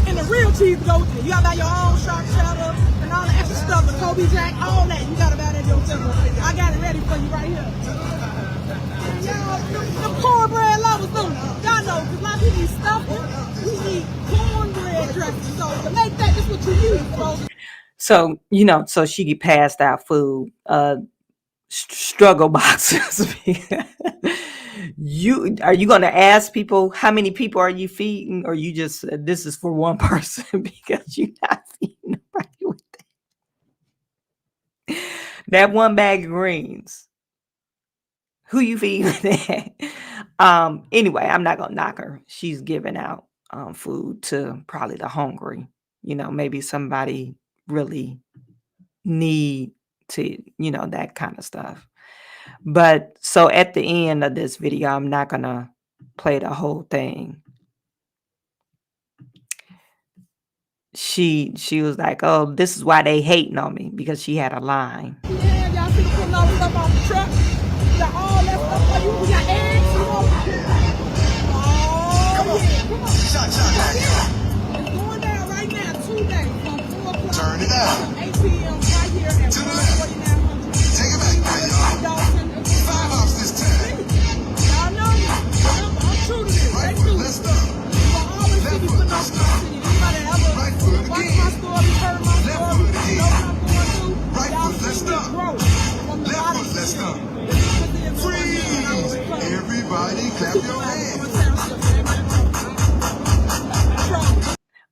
And the real cheese to go with it. You gotta buy your own sharp cheddar and all the extra stuff, the Kobe Jack, all that. You gotta buy that yourself. I got it ready for you right here. And y'all, them cornbread lovers, don't y'all know, because a lot of people eat stuffing. We eat cornbread dressing. So to make that, that's what you use, bro. So, you know, so she get passed out food, struggle boxes. Are you going to ask people how many people are you feeding, or you just this is for one person because you're not feeding nobody with that one bag of greens? Who you feeding with that? Anyway, I'm not gonna knock her. She's giving out food to probably the hungry. You know, maybe somebody really need to, you know, that kind of stuff. But so at the end of this video, I'm not gonna play the whole thing. She was like, "Oh, this is why they hating on me," because she had a line. Yeah, y'all see putting all the stuff off the truck. We got all that stuff for you. We got eggs, you know. It's going down right now, 2 days from 4 o'clock. Turn it up. 8 p.m. right here at 4900. Take it back, y'all. 5 hours this time. Y'all know me. I'm true to this. Right foot, let's go. You'll always see me putting on stuff to you. Anybody ever watch my story, heard my story, know what I'm going through? Right foot, let's go. Left foot, let's go. Freeze. Everybody clap your hands.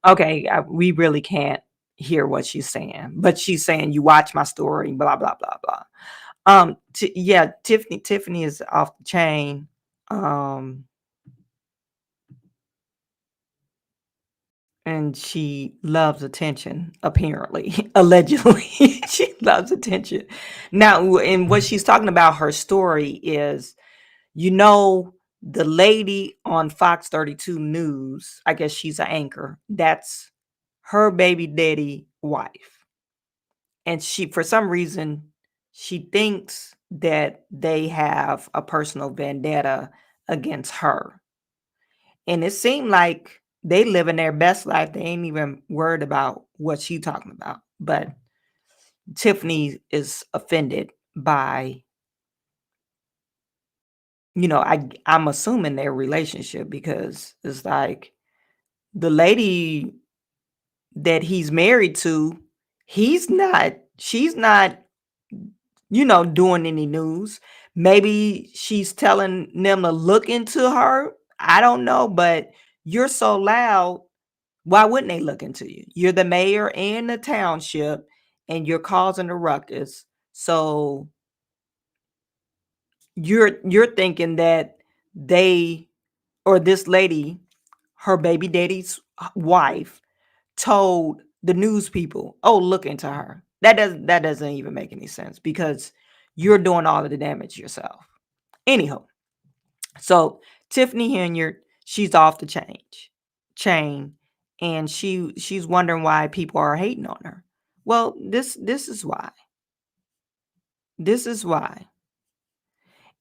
Okay, we really can't hear what she's saying, but she's saying you watch my story, blah blah blah blah. Yeah, Tiffany is off the chain. And she loves attention, apparently, allegedly. She loves attention. Now, and what she's talking about, her story is, the lady on Fox 32 News, I guess she's an anchor, that's her baby daddy wife. And for some reason, she thinks that they have a personal vendetta against her. And it seemed like they living their best life. They ain't even worried about what she's talking about. But Tiffany is offended by, I'm assuming their relationship, because it's like the lady that he's married to, she's not, doing any news. Maybe she's telling them to look into her. I don't know, but you're so loud. Why wouldn't they look into you? You're the mayor and the township, and you're causing a ruckus. So you're thinking that this lady, her baby daddy's wife, told the news people, "Oh, look into her." That doesn't even make any sense, because you're doing all of the damage yourself. Anyhow, so Tiffany Henyard, she's off the chain, and she's wondering why people are hating on her. Well, this is why. This is why.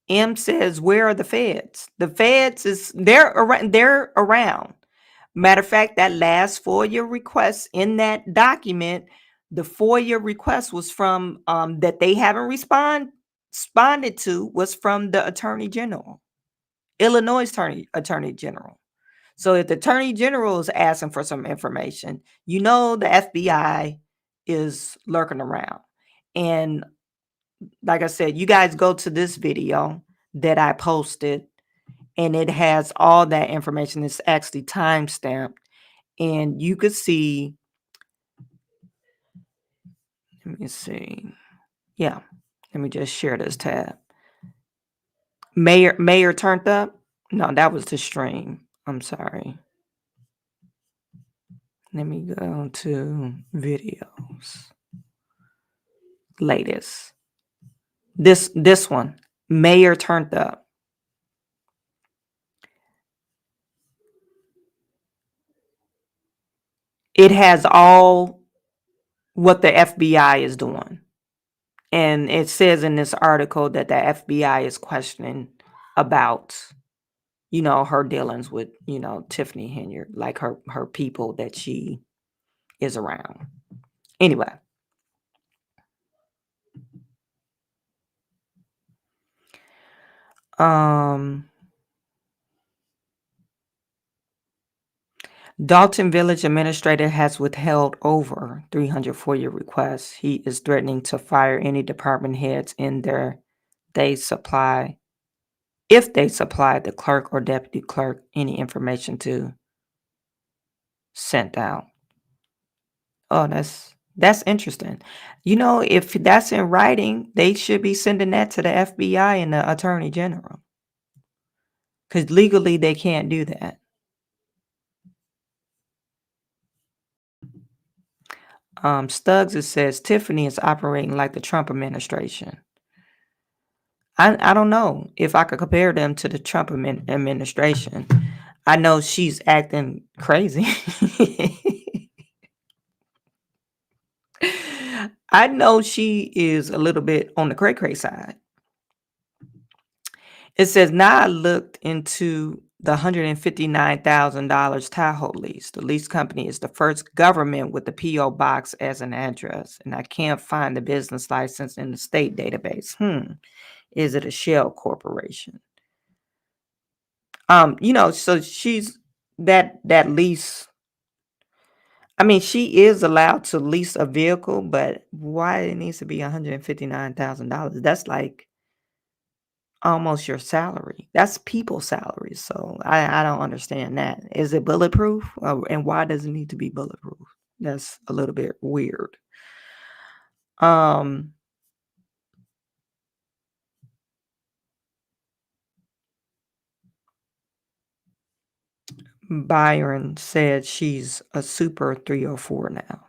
M says, "Where are the feds?" The feds they're around. Matter of fact, that last FOIA request in that document, the FOIA request was from that they haven't responded to, was from the Attorney General, Illinois Attorney General. So if the Attorney General is asking for some information, the FBI is lurking around. And like I said, you guys go to this video that I posted, and it has all that information. It's actually time-stamped, and you could see, let me see. Yeah, let me just share this tab. Mayor turned up. No, that was the stream. I'm sorry. Let me go to videos. Latest. This one. Mayor turned up. It has all what the FBI is doing. And it says in this article that the FBI is questioning about, her dealings with, Tiffany Henyard, like her people that she is around. Anyway. Dolton Village administrator has withheld over 300 FOIA requests. He is threatening to fire any department heads if they supply the clerk or deputy clerk any information to sent out. Oh, that's interesting. If that's in writing, they should be sending that to the FBI and the Attorney General, because legally they can't do that. Stuggs, it says Tiffany is operating like the Trump administration. I don't know if I could compare them to the Trump administration. I know she's acting crazy. I know she is a little bit on the cray-cray side. It says, now I looked into the $159,000 Tahoe lease. The lease company is the first government with the P.O. box as an address, and I can't find the business license in the state database. Is it a shell corporation? So she's that lease. I mean, she is allowed to lease a vehicle, but why it needs to be $159,000? That's like almost your salary. That's people's salaries. So I don't understand that. Is it bulletproof? And why does it need to be bulletproof? That's a little bit weird. Byron said she's a super 304 now.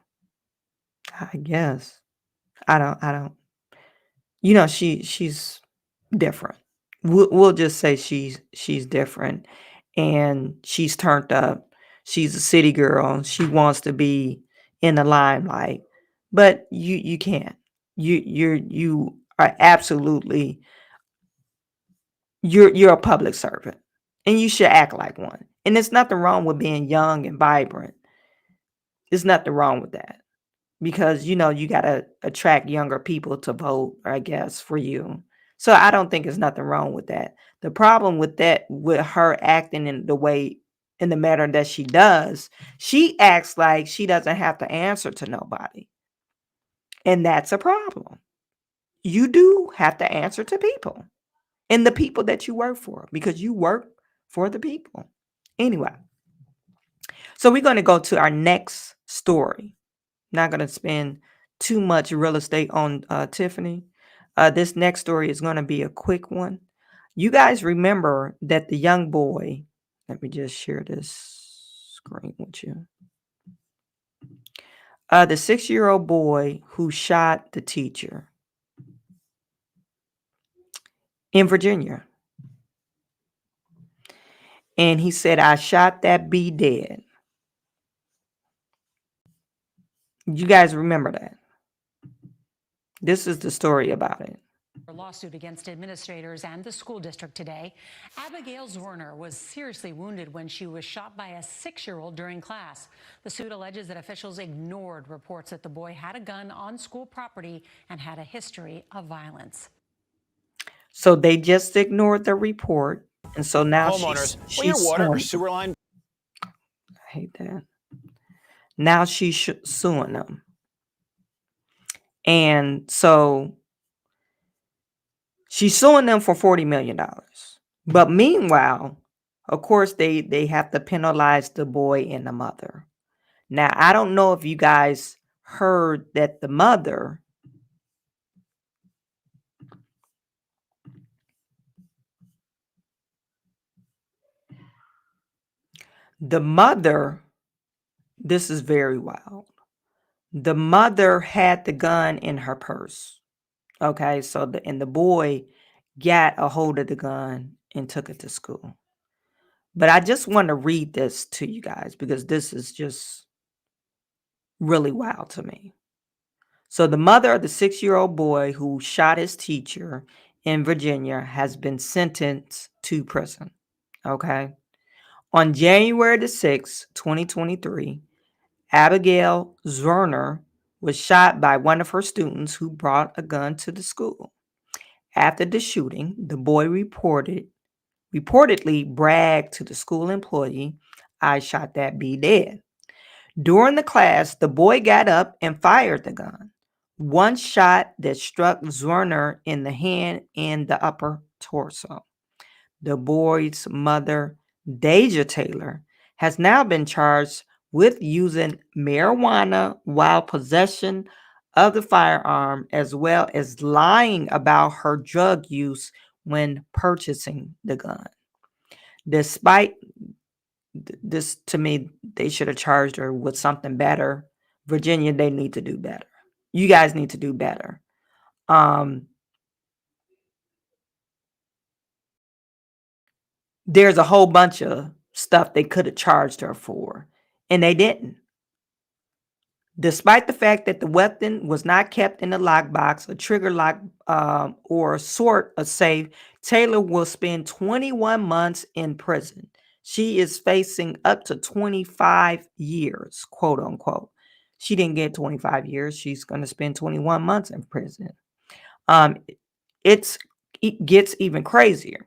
I guess. I don't. She's different. We'll just say she's different, and she's turned up. She's a city girl. She wants to be in the limelight, but you can't. You are absolutely you're a public servant, and you should act like one. And there's nothing wrong with being young and vibrant. There's nothing wrong with that, because you got to attract younger people to vote, I guess, for you. So I don't think there's nothing wrong with that. The problem with her acting in the manner that she does, she acts like she doesn't have to answer to nobody. And that's a problem. You do have to answer to people, and the people that you work for, because you work for the people. Anyway, so we're going to go to our next story. Not going to spend too much real estate on Tiffany. This next story is going to be a quick one. You guys remember that the young boy, let me just share this screen with you. The 6-year-old boy who shot the teacher in Virginia. And he said, "I shot that B dead." You guys remember that? This is the story about it. A lawsuit against administrators and the school district today. Abigail Zwerner was seriously wounded when she was shot by a 6-year-old during class. The suit alleges that officials ignored reports that the boy had a gun on school property and had a history of violence. So they just ignored the report, and so now homeowners, she's your water or suing. sewer line. I hate that. Now she's suing them, and so she's suing them for $40 million. But meanwhile, of course, they have to penalize the boy and the mother. Now, I don't know if you guys heard that the mother this is very wild. The mother had the gun in her purse. Okay, so the boy got a hold of the gun and took it to school. But I just want to read this to you guys because this is just really wild to me. So the mother of the 6-year-old boy who shot his teacher in Virginia has been sentenced to prison. Okay. On January the 6th, 2023, Abigail Zwerner was shot by one of her students who brought a gun to the school. After the shooting, the boy reportedly bragged to the school employee, "I shot that B dead." During the class, the boy got up and fired the gun. One shot that struck Zwerner in the hand and the upper torso. The boy's mother, Deja Taylor, has now been charged with using marijuana while possession of the firearm, as well as lying about her drug use when purchasing the gun. Despite this, to me, they should have charged her with something better. Virginia, they need to do better. You guys need to do better. There's a whole bunch of stuff they could have charged her for, and they didn't. Despite the fact that the weapon was not kept in a lockbox, a trigger lock, or sort of safe, Taylor will spend 21 months in prison. She is facing up to 25 years, quote unquote. She didn't get 25 years. She's going to spend 21 months in prison. It gets even crazier.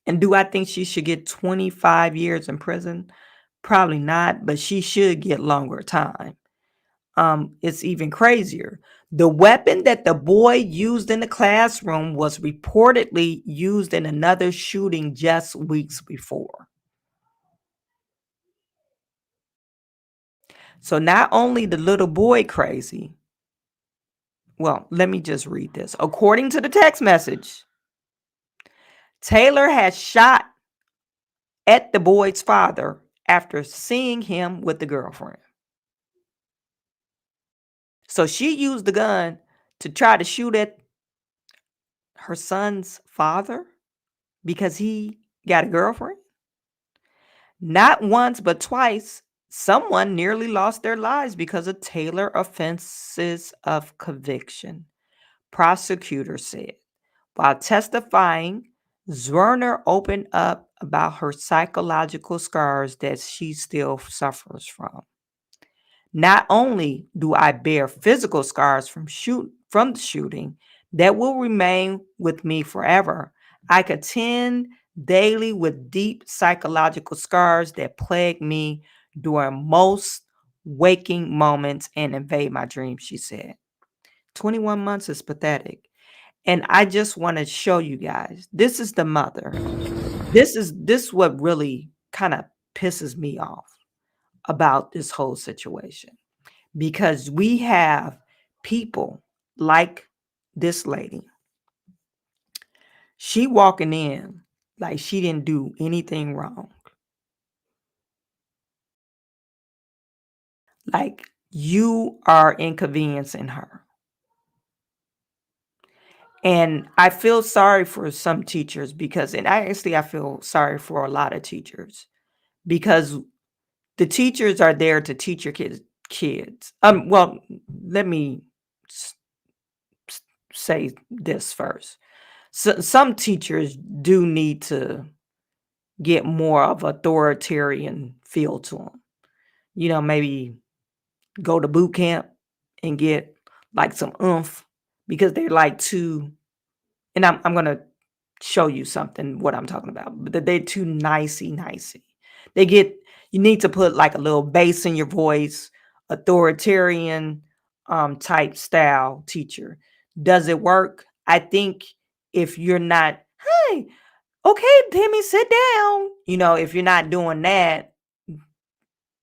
And do I think she should get 25 years in prison? Probably not, but she should get longer time. It's even crazier. The weapon that the boy used in the classroom was reportedly used in another shooting just weeks before. So not only the little boy crazy, well, let me just read this. According to the text message, Taylor has shot at the boy's father after seeing him with the girlfriend. So she used the gun to try to shoot at her son's father because he got a girlfriend. Not once, but twice, someone nearly lost their lives because of Taylor offenses of conviction, prosecutors said. While testifying, Zwerner opened up about her psychological scars that she still suffers from. Not only do I bear physical scars from the shooting that will remain with me forever, I contend daily with deep psychological scars that plague me during most waking moments and invade my dreams, she said. 21 months is pathetic. And I just want to show you guys, this is the mother. This what really kind of pisses me off about this whole situation, because we have people like this lady. She walking in like she didn't do anything wrong. Like you are inconveniencing her. And I feel sorry for some teachers because, and I feel sorry for a lot of teachers because the teachers are there to teach your kids. Well, let me say this first. So, some teachers do need to get more of authoritarian feel to them. You know, maybe go to boot camp and get like some oomph because they're like too, and I'm going to show you something, what I'm talking about, but they're too nicey. You need to put like a little bass in your voice, authoritarian type style teacher. Does it work? I think if you're not, hey, okay, Timmy, sit down. You know, if you're not doing that,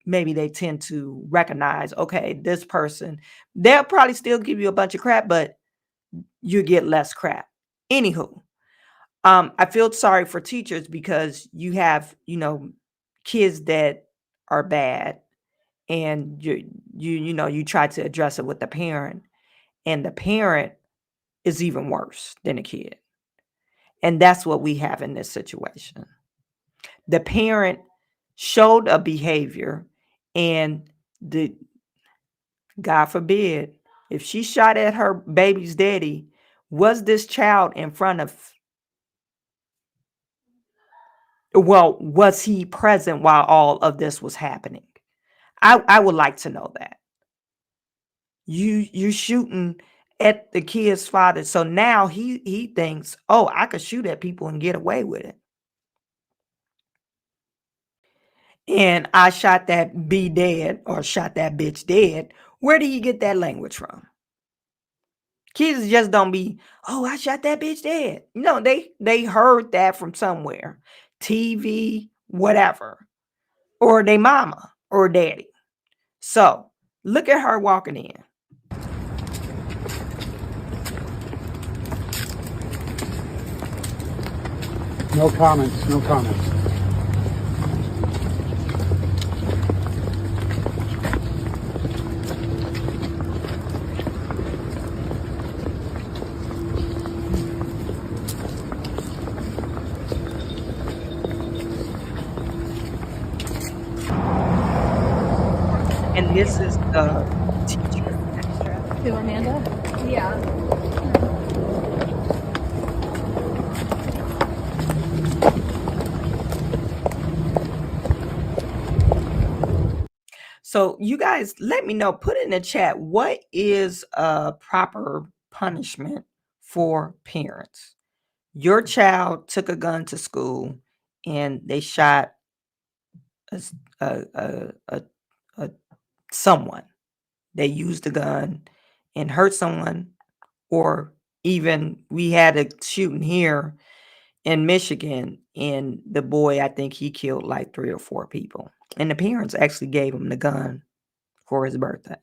maybe they tend to recognize, okay, this person, they'll probably still give you a bunch of crap, but you get less crap. Anywho, I feel sorry for teachers because you have, kids that are bad, and you try to address it with the parent, and the parent is even worse than a kid. And that's what we have in this situation. The parent showed a behavior, and God forbid, if she shot at her baby's daddy, was this child in front of, was he present while all of this was happening? I would like to know that. You're shooting at the kid's father. So now he thinks, oh, I could shoot at people and get away with it. And I shot that B dead or shot that bitch dead. Where do you get that language from? Kids just don't be, oh, I shot that bitch dead. No, they heard that from somewhere. TV, whatever. Or they mama or daddy. So look at her walking in. No comments, no comments. And this is the teacher. Who, Amanda? Yeah. So you guys, let me know. Put in the chat, what is a proper punishment for parents? Your child took a gun to school and they shot someone. They used a gun and hurt someone, or even we had a shooting here in Michigan, and the boy, I think he killed like 3 or 4 people, and the parents actually gave him the gun for his birthday.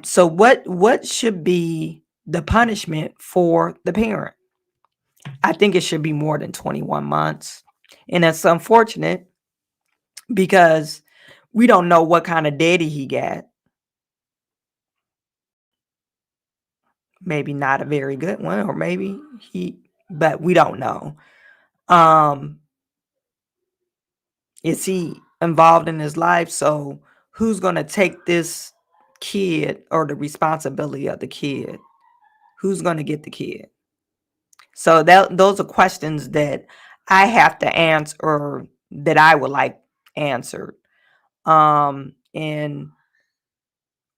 So what should be the punishment for the parent? I think it should be more than 21 months. And that's unfortunate because we don't know what kind of daddy he got. Maybe not a very good one, or maybe but we don't know. Is he involved in his life? So who's going to take this kid, or the responsibility of the kid? Who's going to get the kid? So those are questions that I have to answer, or that I would like answered. And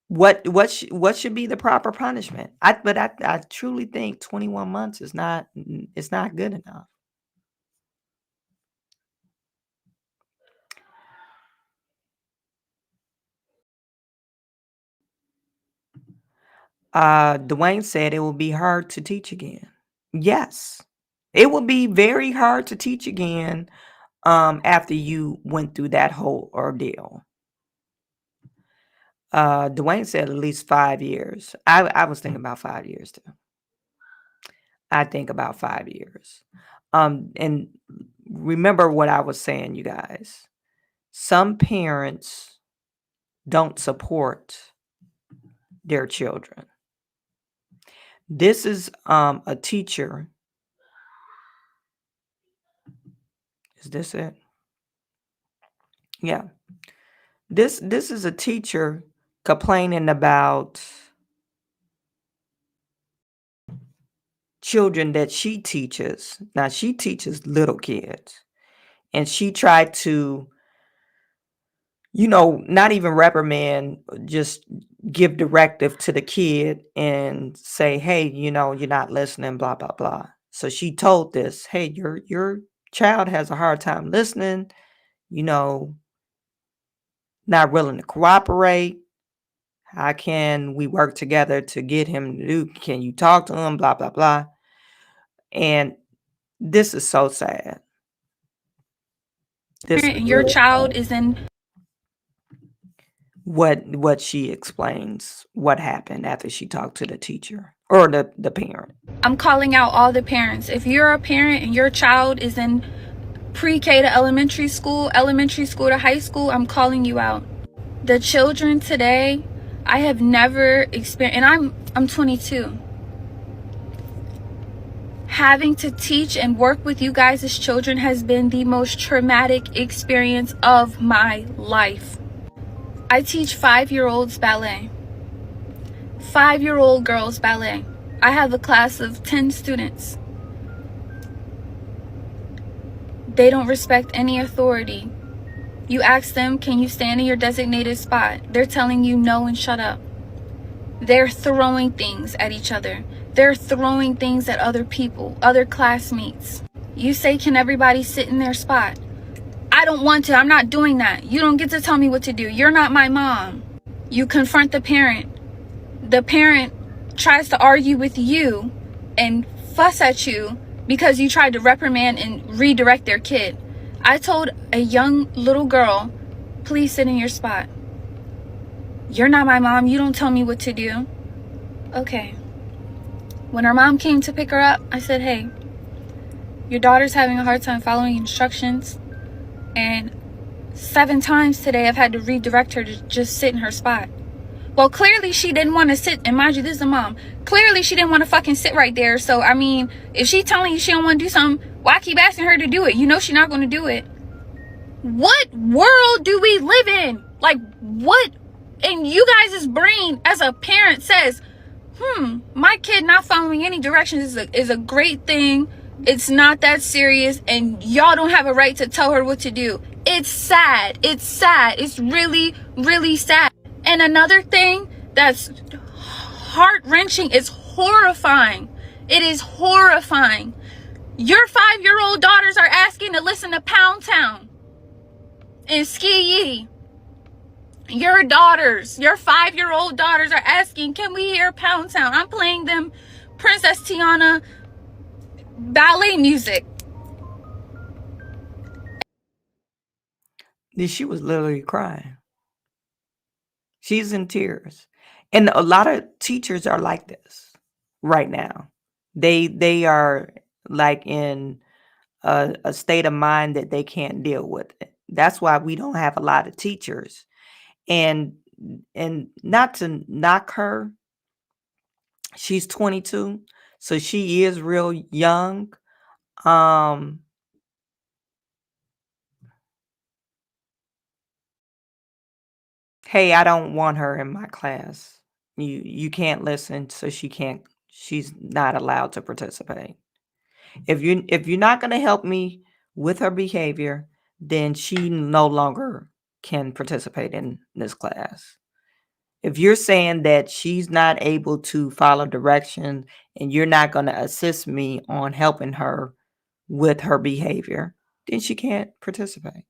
what should be the proper punishment? I truly think 21 months is not good enough. Dwayne said it will be hard to teach again. Yes, it will be very hard to teach again after you went through that whole ordeal. Dwayne said at least 5 years. I was thinking about 5 years too. I think about 5 years. And remember what I was saying, you guys. Some parents don't support their children. This is a teacher. Is this it? Yeah. This is a teacher complaining about children that she teaches. Now, she teaches little kids, and she tried to, not even reprimand, just give directive to the kid and say, hey, you're not listening, blah, blah, blah. So she told this, hey, your child has a hard time listening, not willing to cooperate. How can we work together to get him to do? Can you talk to him? Blah, blah, blah. And this is so sad. Your child is in. What she explains what happened after she talked to the teacher or the parent. I'm calling out all the parents. If you're a parent and your child is in pre-K to elementary school to high school, I'm calling you out. The children today, I have never experienced, and I'm 22. Having to teach and work with you guys as children has been the most traumatic experience of my life. I teach 5-year-olds ballet. 5-year-old girls ballet. I have a class of 10 students. They don't respect any authority. You ask them, can you stand in your designated spot? They're telling you no and shut up. They're throwing things at each other. They're throwing things at other people, other classmates. You say, can everybody sit in their spot? I don't want to. I'm not doing that. You don't get to tell me what to do. You're not my mom. You confront the parent. The parent tries to argue with you and fuss at you because you tried to reprimand and redirect their kid. I told a young little girl, please sit in your spot. You're not my mom. You don't tell me what to do. Okay. When her mom came to pick her up, I said, hey, your daughter's having a hard time following instructions. And 7 times today, I've had to redirect her to just sit in her spot. Well, clearly she didn't want to sit. And mind you, this is a mom. Clearly she didn't want to fucking sit right there. So, I mean, if she's telling you she don't want to do something, why keep asking her to do it? You know she's not going to do it. What world do we live in? Like, what in you guys' brain as a parent says, my kid not following any directions is a great thing. It's not that serious, and y'all don't have a right to tell her what to do. It's sad. It's sad. It's really, really sad. And another thing that's heart-wrenching is horrifying. It is horrifying. Your 5-year-old daughters are asking to listen to Pound Town and Ski Yee. Your daughters, your 5-year-old daughters are asking, can we hear Pound Town? I'm playing them Princess Tiana ballet music. She was literally crying. She's in tears. And a lot of teachers are like this right now. They are like in a state of mind that they can't deal with it. That's why we don't have a lot of teachers. And not to knock her, she's 22, so she is real young. Hey, I don't want her in my class. You can't listen, so she's not allowed to participate. If you're not going to help me with her behavior, then she no longer can participate in this class. If you're saying that she's not able to follow direction and you're not going to assist me on helping her with her behavior, then she can't participate.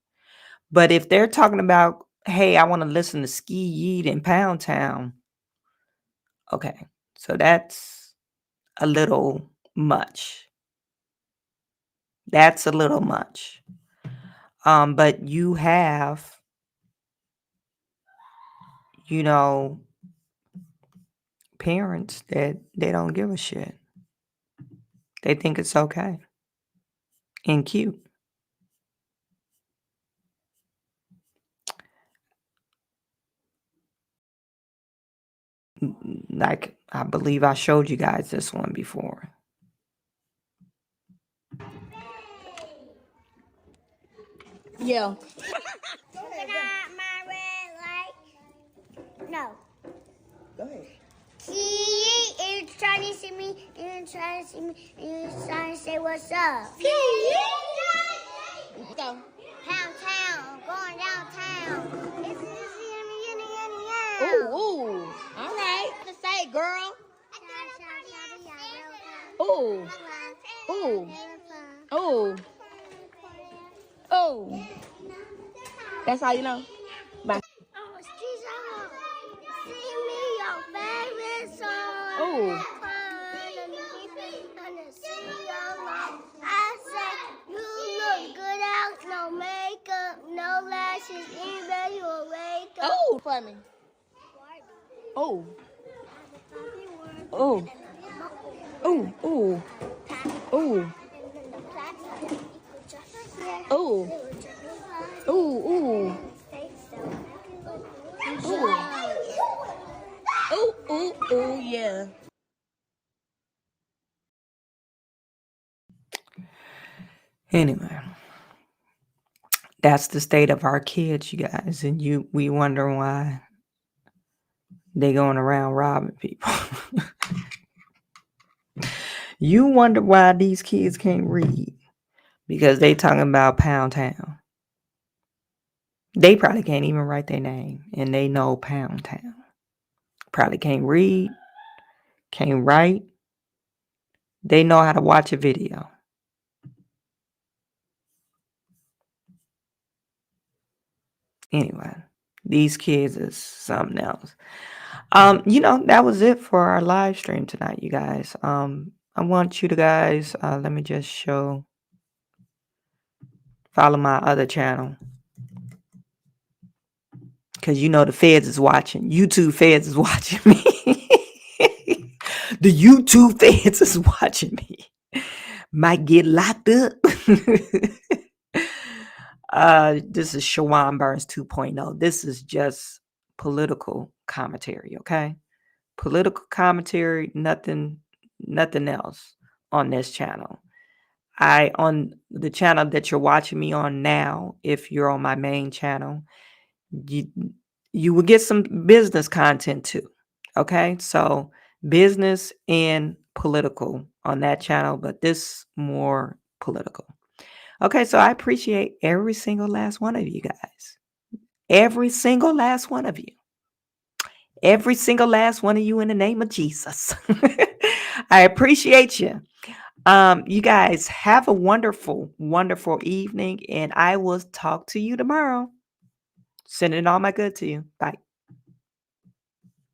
But if they're talking about, hey, I want to listen to Ski Yee in Pound Town, okay, so that's a little much. That's a little much. But you have, parents that they don't give a shit. They think it's okay and cute. Like, I believe I showed you guys this one before. Yeah. My red light. No. Go ahead. He is trying to see me, and trying to see me, and trying to say what's up. Go. Pound town, going downtown. It's Ooh. All right. Let's say it, girl. Ooh. Ooh. Ooh. Oh. That's how you know. Bye. Oh. I said, you look good out, no makeup, no lashes, even your wake up. Oh, for me. Oh. Oh. Oh. Oh. Oh. Oh. Ooh, ooh. Ooh, ooh, ooh, yeah. Anyway, that's the state of our kids, you guys, and we wonder why they going around robbing people. You wonder why these kids can't read, because they talking about Pound Town. They probably can't even write their name, and they know Pound Town. Probably can't read, can't write. They know how to watch a video. Anyway, these kids is something else. That was it for our live stream tonight, you guys. I want you to guys, let me just follow my other channel. Because the feds is watching. YouTube feds is watching me. The YouTube feds is watching me. Might get locked up. This is Chawanne Burns 2.0. This is just political commentary, okay? Political commentary, nothing else on this channel. On the channel that you're watching me on now, if you're on my main channel, you will get some business content too. Okay, so business and political on that channel, but this more political. Okay, so I appreciate every single last one of you guys. Every single last one of you. Every single last one of you in the name of Jesus. I appreciate you. You guys have a wonderful, wonderful evening, and I will talk to you tomorrow. Sending all my good to you. Bye.